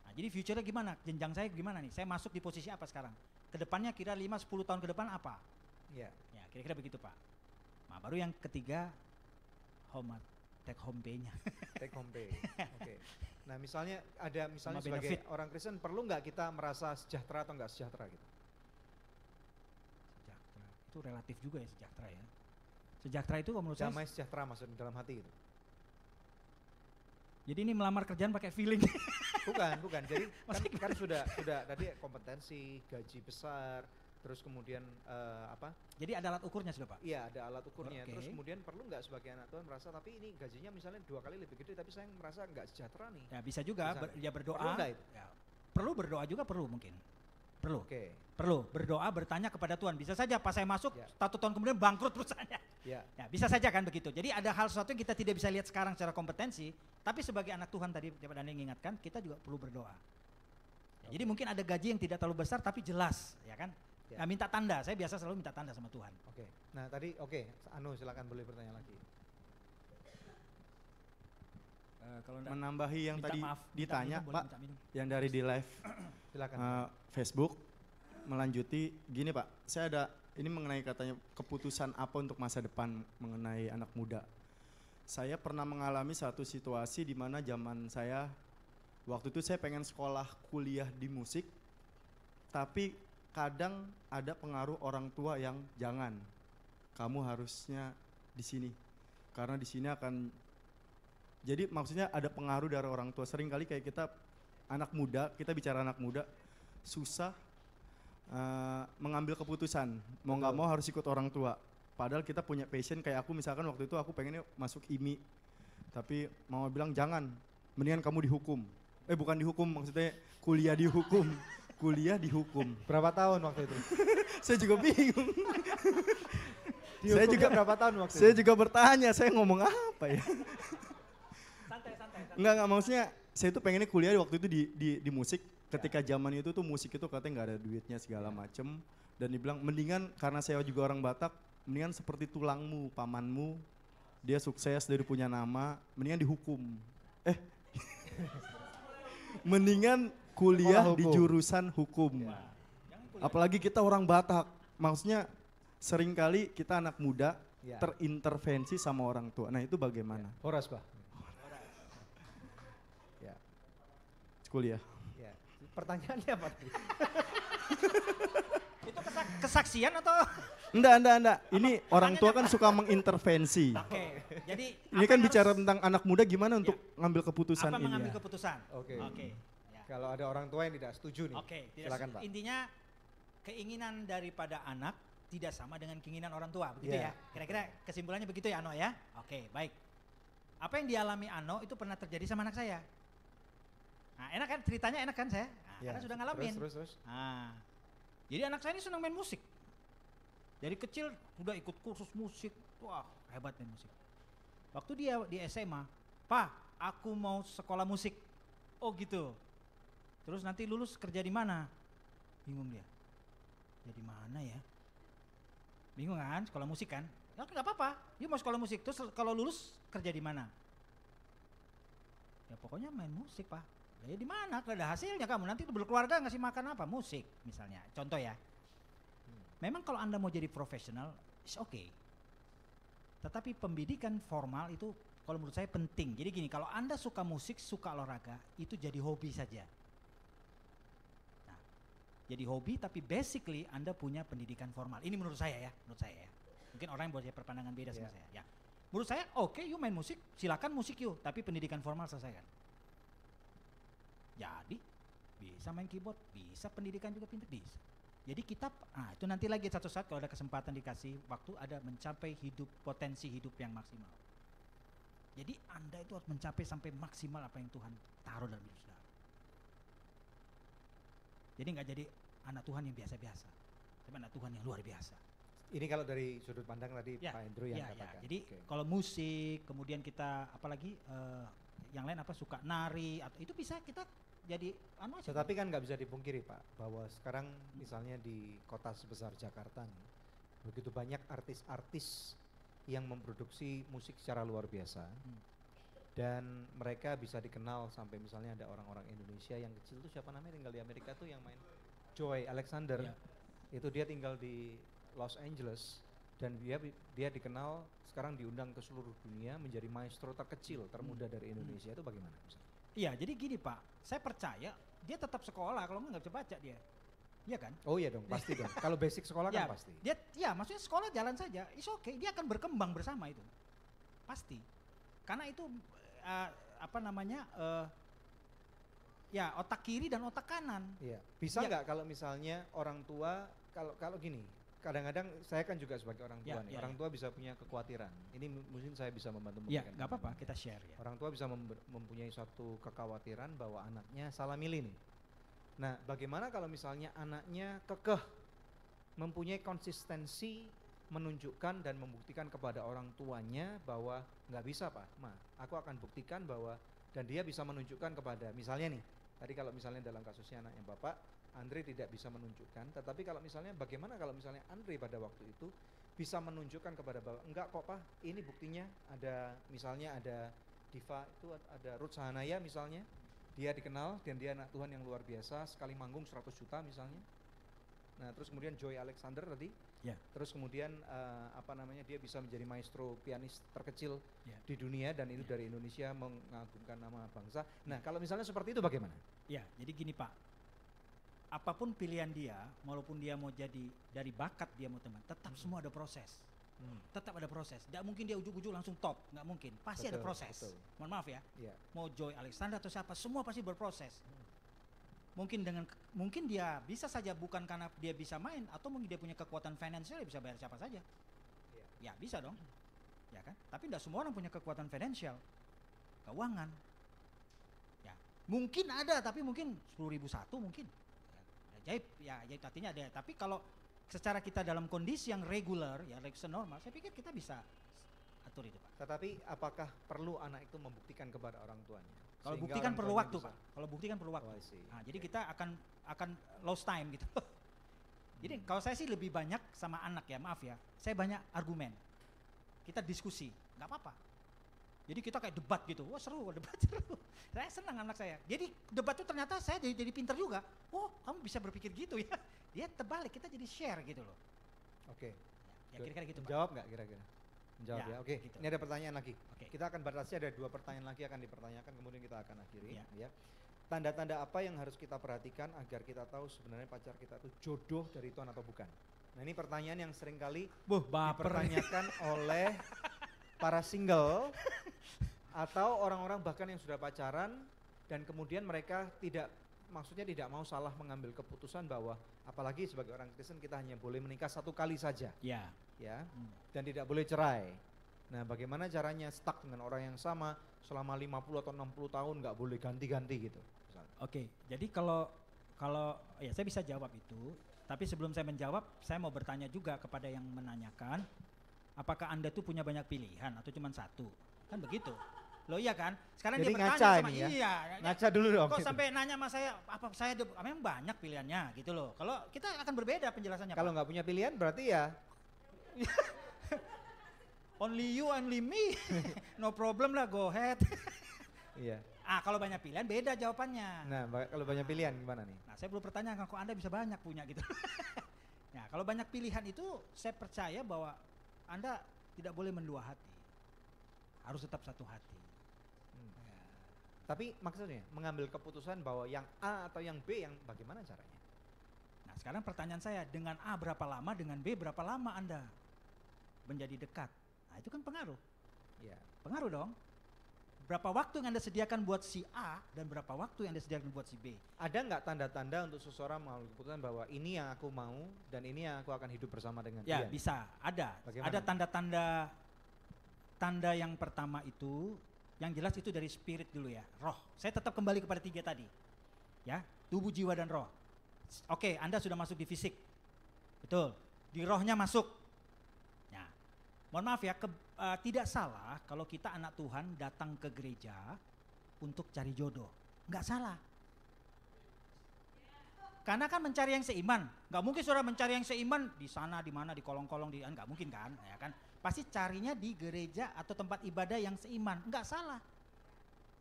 Nah, jadi future-nya gimana? Jenjang saya gimana nih? Saya masuk di posisi apa sekarang? Kedepannya kira 5-10 tahun ke depan apa? Ya. Ya, kira-kira begitu Pak. Nah, baru yang ketiga, take home pay-nya. Take home pay. Oke. Nah, misalnya Sama sebagai benefit. orang Kristen perlu nggak kita merasa sejahtera atau nggak sejahtera gitu? Sejahtera. Itu relatif juga ya sejahtera ya. Sejahtera itu kalau menurut saya, Damai sejahtera maksudnya dalam hati gitu. jadi ini melamar kerjaan pakai feeling. Bukan. Jadi kan sudah tadi kompetensi, gaji besar, terus kemudian apa? Jadi ada alat ukurnya sudah Pak. Iya, ada alat ukurnya. Oke. Terus kemudian perlu nggak sebagai anak Tuhan merasa tapi ini gajinya misalnya 2 kali lebih gede tapi saya merasa nggak sejahtera nih. Ya bisa juga Misalnya. dia berdoa. Perlu nggak itu? Ya, perlu berdoa juga perlu mungkin. Perlu. Oke. Perlu berdoa, bertanya kepada Tuhan. Bisa saja pas saya masuk Ya. 1 tahun kemudian bangkrut perusahaannya. Ya. Ya, bisa saja kan begitu. Jadi ada hal sesuatu yang kita tidak bisa lihat sekarang secara kompetensi, tapi sebagai anak Tuhan tadi Pak Dani mengingatkan, kita juga perlu berdoa. Ya, jadi mungkin ada gaji yang tidak terlalu besar tapi jelas, ya kan? Ya. Nah, minta tanda. Saya biasa selalu minta tanda sama Tuhan. Oke. Nah, tadi Anu silakan boleh bertanya lagi. Kalau Menambahi yang minta tadi maaf, minta ditanya minum, boleh Pak, minta minum. yang dari di live Silakan. Facebook, melanjuti gini Pak, saya ada ini mengenai katanya keputusan apa untuk masa depan mengenai anak muda. Saya pernah mengalami satu situasi di mana zaman saya, waktu itu saya pengen sekolah kuliah di musik, tapi kadang ada pengaruh orang tua yang jangan, kamu harusnya di sini, karena di sini akan, jadi maksudnya ada pengaruh dari orang tua. Sering kali kayak kita anak muda, kita bicara anak muda, susah mengambil keputusan, mau nggak mau harus ikut orang tua. Padahal kita punya passion, kayak aku misalkan waktu itu aku pengennya masuk IMI, tapi mama bilang jangan, mendingan kamu dihukum. Bukan dihukum, maksudnya kuliah dihukum, kuliah dihukum. Berapa tahun waktu itu? Saya juga bingung. Dihukumnya berapa tahun waktu Saya itu? juga bertanya, saya ngomong apa ya? Santai. Enggak, maksudnya saya tuh pengennya kuliah waktu itu di musik. Ketika zaman itu tuh musik itu katanya nggak ada duitnya segala macem. Dan dibilang mendingan karena saya juga orang Batak, mendingan seperti tulangmu, pamanmu, dia sukses, dia udah punya nama, mendingan dihukum. Mendingan kuliah Sekolah di hukum. jurusan hukum. Apalagi kita orang Batak, maksudnya seringkali kita anak muda Ya. terintervensi sama orang tua. Nah itu bagaimana? Horas, Pak. Ya. Kuliah. Ya. Pertanyaannya apa tadi? Itu kesaksian atau? Enggak. Ini orang tua kan suka mengintervensi. Oke. Jadi Ini apa kan yang bicara harus- tentang anak muda gimana untuk ngambil keputusan apa ini. mengambil Ya. keputusan? Oke. Oke. Ya. Kalau ada orang tua yang tidak setuju nih. Oke, Silakan, Pak. intinya keinginan daripada anak tidak sama dengan keinginan orang tua, begitu Iya. ya? Kira-kira kesimpulannya begitu ya, Ano ya? Oke, baik. Apa yang dialami Ano itu pernah terjadi sama anak saya. Nah, enak kan ceritanya, enak kan saya? Nah, Ya. karena sudah ngalamin. Terus. Nah, jadi anak saya ini senang main musik. Dari kecil udah ikut kursus musik, wah hebat main musik. Waktu dia di SMA, "Pak, aku mau sekolah musik." Oh gitu. Terus nanti lulus kerja di mana? Bingung dia. Ya di mana ya? Bingung kan, sekolah musik kan? Ya nggak apa-apa, dia mau sekolah musik. Terus kalau lulus kerja di mana? Ya pokoknya main musik Pak. Ya di mana? Kalau ada hasilnya kamu nanti berkeluarga ngasih makan apa? Musik misalnya. Contoh ya. Memang kalau Anda mau jadi profesional, it's okay. Tetapi pendidikan formal itu kalau menurut saya penting. Jadi gini, kalau Anda suka musik, suka olahraga, itu jadi hobi saja. Nah, jadi hobi tapi basically Anda punya pendidikan formal. Ini menurut saya ya, Mungkin orang yang punya perpandangan beda sama saya. Ya. Menurut saya, oke, you main musik, silakan musik you, tapi pendidikan formal selesaikan. Jadi bisa main keyboard, bisa pendidikan juga pintar, bisa. Jadi kita, itu nanti lagi satu saat kalau ada kesempatan dikasih waktu ada mencapai potensi hidup yang maksimal. Jadi Anda itu harus mencapai sampai maksimal apa yang Tuhan taruh dalam hidup saudara. Jadi nggak jadi anak Tuhan yang biasa-biasa, tapi anak Tuhan yang luar biasa. Ini kalau dari sudut pandang tadi Ya, Pak Andrew yang ya. katakan. Jadi Oke. kalau musik, kemudian kita apalagi yang lain apa suka nari atau itu bisa kita jadi aja. Tetapi kan nggak bisa dipungkiri Pak, bahwa sekarang misalnya di kota sebesar Jakarta nih, begitu banyak artis-artis yang memproduksi musik secara luar biasa. Dan mereka bisa dikenal sampai misalnya ada orang-orang Indonesia yang kecil tuh, siapa namanya tinggal di Amerika tuh yang main Joy Alexander. Ya. Itu dia tinggal di Los Angeles dan dia dikenal sekarang diundang ke seluruh dunia menjadi maestro terkecil termuda dari Indonesia. Itu bagaimana? Iya, jadi gini Pak, saya percaya dia tetap sekolah, kalau nggak bisa baca dia. Iya kan? Oh iya dong, pasti dong. Kalau basic sekolah Ya, kan pasti. Dia, ya maksudnya sekolah jalan saja, it's okay, dia akan berkembang bersama itu, pasti. Karena itu ya otak kiri dan otak kanan. Iya. Bisa Iya. nggak kalau misalnya orang tua kalau gini, kadang-kadang saya kan juga sebagai orang tua Ya, nih, ya, orang ya. tua bisa punya kekhawatiran. Ini mungkin saya bisa membantu Iya, memberikan nggak apa-apa, pandangan. kita share ya. Orang tua bisa mempunyai suatu kekhawatiran bahwa anaknya salah milih nih. Nah, bagaimana kalau misalnya anaknya kekeh mempunyai konsistensi menunjukkan dan membuktikan kepada orang tuanya bahwa nggak bisa Pak, Ma, aku akan buktikan bahwa, dan dia bisa menunjukkan kepada, misalnya nih, tadi kalau misalnya dalam kasusnya anaknya Bapak, Andre tidak bisa menunjukkan, tetapi kalau misalnya bagaimana kalau misalnya Andre pada waktu itu bisa menunjukkan kepada Bapak, enggak kok Pak, ini buktinya ada, misalnya ada Diva itu ada Ruth Sahanaya misalnya, dia dikenal dan dia anak Tuhan yang luar biasa, sekali manggung 100 juta misalnya. Nah, terus kemudian Joy Alexander tadi, Ya. terus kemudian dia bisa menjadi maestro pianis terkecil Ya. di dunia dan itu dari Indonesia mengagungkan nama bangsa. Nah, kalau misalnya seperti itu bagaimana? Ya, jadi gini Pak, apapun pilihan dia, walaupun dia mau jadi dari bakat dia mau teman, tetap semua ada proses. Tetap ada proses. Tidak mungkin dia ujuk-ujuk langsung top, nggak mungkin. Pasti ada Betul, proses. betul. Mohon maaf ya. Iya. Mau Joy Alexander atau siapa, semua pasti berproses. Mungkin dia bisa saja bukan karena dia bisa main, atau mungkin dia punya kekuatan finansial, dia bisa bayar siapa saja. Ya bisa dong, ya kan? Tapi tidak semua orang punya kekuatan finansial, keuangan. Ya mungkin ada, tapi mungkin 10.000 satu mungkin. Ya, ajaib artinya ada. Tapi kalau secara kita dalam kondisi yang regular, ya normal, saya pikir kita bisa atur itu Pak. Tetapi apakah perlu anak itu membuktikan kepada orang tuanya? Kalau Sehingga buktikan orang perlu tuanya waktu bisa- Pak. Kalau buktikan perlu waktu. Oh, I see. Nah, jadi Oke. kita akan lost time gitu. Jadi kalau saya sih lebih banyak sama anak ya, maaf ya. Saya banyak argumen. Kita diskusi, nggak apa-apa. Jadi kita kayak debat gitu. Wah seru, debat seru. Saya senang anak saya. Jadi debat itu ternyata saya jadi pinter juga. Oh kamu bisa berpikir gitu ya. Dia terbalik, kita jadi share gitu loh. Oke. Ya kira-kira gitu Pak. Menjawab nggak kira-kira? Menjawab Ya, ya. Oke. gitu. Ini ada pertanyaan lagi. Oke. Kita akan batasi, ada 2 pertanyaan lagi akan dipertanyakan, kemudian kita akan akhiri. Ya. Ya. Tanda-tanda apa yang harus kita perhatikan agar kita tahu sebenarnya pacar kita itu jodoh dari Tuhan atau bukan? Nah ini pertanyaan yang sering kali Baper. dipertanyakan oleh para single atau orang-orang bahkan yang sudah pacaran dan kemudian mereka tidak mau salah mengambil keputusan bahwa apalagi sebagai orang Kristen kita hanya boleh menikah 1 kali saja Ya. ya dan tidak boleh cerai. Nah bagaimana caranya stuck dengan orang yang sama selama 50 atau 60 tahun nggak boleh ganti-ganti gitu misalnya. Oke, jadi kalau ya saya bisa jawab itu, tapi sebelum saya menjawab, saya mau bertanya juga kepada yang menanyakan, apakah Anda tuh punya banyak pilihan atau cuma satu? Kan begitu. Loh iya kan? Sekarang Jadi dia bertanya ngaca sama ini ya? iya. Ngaca dulu dong. Kok gitu. sampai nanya sama saya, apa saya memang banyak pilihannya gitu loh. Kalau kita akan berbeda penjelasannya. Kalau Pak. nggak punya pilihan berarti ya Only you, only me. No problem lah, go ahead. iya. Kalau banyak pilihan beda jawabannya. Nah kalau banyak pilihan gimana nih? Nah, saya belum pertanyakan kok Anda bisa banyak punya gitu. Nah, kalau banyak pilihan itu saya percaya bahwa Anda tidak boleh mendua hati. Harus tetap satu hati. Tapi maksudnya mengambil keputusan bahwa yang A atau yang B yang bagaimana caranya? Nah, sekarang pertanyaan saya, dengan A berapa lama, dengan B berapa lama Anda menjadi dekat? Nah, itu kan pengaruh. Ya. Pengaruh dong. Berapa waktu yang Anda sediakan buat si A dan berapa waktu yang Anda sediakan buat si B? Ada nggak tanda-tanda untuk seseorang mengambil keputusan bahwa ini yang aku mau dan ini yang aku akan hidup bersama dengan Ya, dia? bisa. Ada. Bagaimana? Ada tanda yang pertama itu, yang jelas itu dari spirit dulu ya, roh. Saya tetap kembali kepada 3 tadi. Ya, tubuh, jiwa dan roh. Oke, Anda sudah masuk di fisik. Betul. Di rohnya masuk. Nah, mohon maaf ya, tidak salah kalau kita anak Tuhan datang ke gereja untuk cari jodoh. Nggak salah. Karena kan mencari yang seiman. Nggak mungkin saudara mencari yang seiman di sana, di mana, di kolong-kolong, nggak mungkin kan, ya kan. pasti carinya di gereja atau tempat ibadah yang seiman. Enggak salah.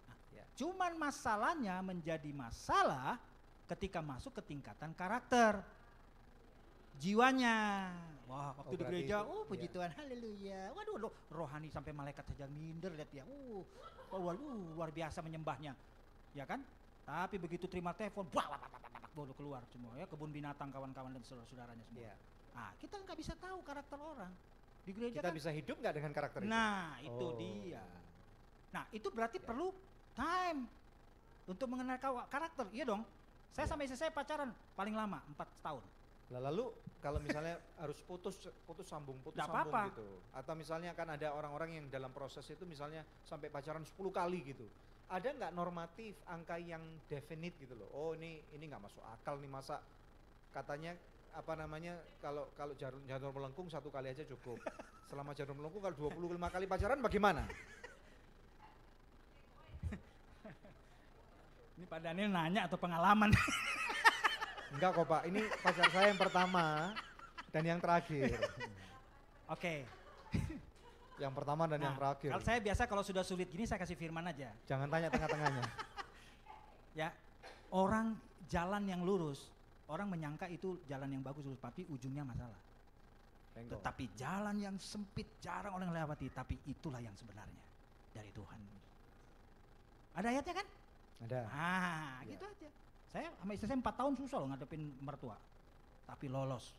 Nah, Ya. cuman masalahnya menjadi masalah ketika masuk ke tingkatan karakter. Jiwanya. Wah, waktu di berarti gereja, itu, puji ya. Tuhan, haleluya. Waduh, rohani sampai malaikat saja minder lihat dia. Luar biasa menyembahnya. Ya kan? Tapi begitu terima telepon, baru keluar semua ya, kebun binatang kawan-kawan dan saudara-saudaranya semua. Iya. Nah, kita nggak bisa tahu karakter orang. Di gereja Kita kan. bisa hidup nggak dengan karakter itu? Nah, itu Oh. dia. Nah, itu berarti Ya. perlu time untuk mengenal karakter. Iya dong. Saya Ya. sama istri saya pacaran paling lama 4 tahun. Lah, lalu kalau misalnya harus putus sambung Nggak sambung apa-apa. gitu. Atau misalnya kan ada orang-orang yang dalam proses itu misalnya sampai pacaran 10 kali gitu. Ada nggak normatif angka yang definite gitu loh. Oh, ini nggak masuk akal nih, masa katanya apa namanya, kalau janur melengkung 1 kali aja cukup. Selama janur melengkung kalau 25 kali pacaran bagaimana? Ini Pak Daniel nanya atau pengalaman? Enggak kok Pak, ini pacar saya yang pertama dan yang terakhir. Oke. Yang pertama dan yang Nah, terakhir. kalau saya biasa kalau sudah sulit gini saya kasih firman aja. Jangan tanya tengah-tengahnya. Ya, orang jalan yang lurus, orang menyangka itu jalan yang bagus lurus, tapi ujungnya masalah. Tengok. Tetapi jalan yang sempit jarang orang lewati, tapi itulah yang sebenarnya dari Tuhan. Ada ayatnya kan? Ada. Ah, Ya. gitu aja. Saya sama istri saya 4 tahun susah loh ngadepin mertua, tapi lolos.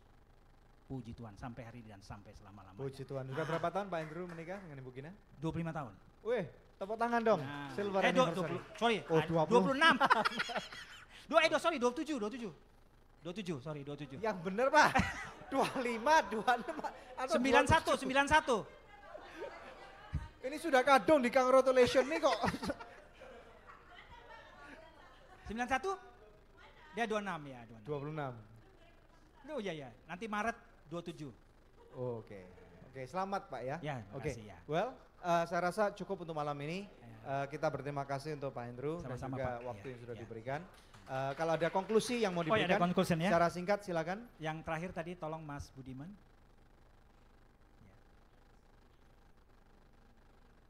Puji Tuhan sampai hari ini dan sampai selama-lamanya. Puji Tuhan. Sudah berapa tahun Pak Andrew menikah dengan Ibu Gina? 25 tahun. Wih, tepuk tangan dong. Nah, Silver 20, anniversary. sorry, Oh, 26. 27, sorry 27. Yang bener Pak. 25, 26 atau 91, 27? 91. Ini sudah kadung di congratulation nih kok. 91? Dia 26 ya, 26. 26. Oh iya ya, nanti Maret 27. Oh, Oke, selamat Pak ya. Ya, terima Oke. kasih ya. Well, saya rasa cukup untuk malam ini. Ya. Kita berterima kasih untuk Pak Andrew dan Sama-sama, juga Pak. waktu Ya, yang sudah ya. diberikan. Kalau ada konklusi yang mau Oh ya, ada diberikan conclusion ya. secara singkat silakan. Yang terakhir tadi tolong Mas Budiman. Ya.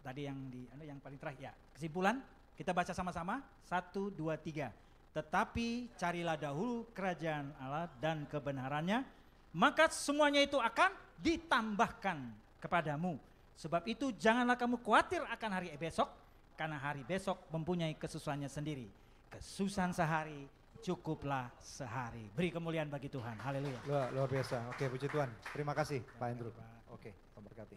Tadi yang paling terakhir ya. Kesimpulan kita baca sama-sama. 1, 2, 3. Tetapi carilah dahulu kerajaan Allah dan kebenarannya, maka semuanya itu akan ditambahkan kepadamu. Sebab itu janganlah kamu khawatir akan hari besok, karena hari besok mempunyai kesusahannya sendiri. Kesusahan sehari cukuplah sehari. Beri kemuliaan bagi Tuhan. Haleluya. Luar biasa. Oke, puji Tuhan. Terima kasih Pak Andrew. Oke, memberkati.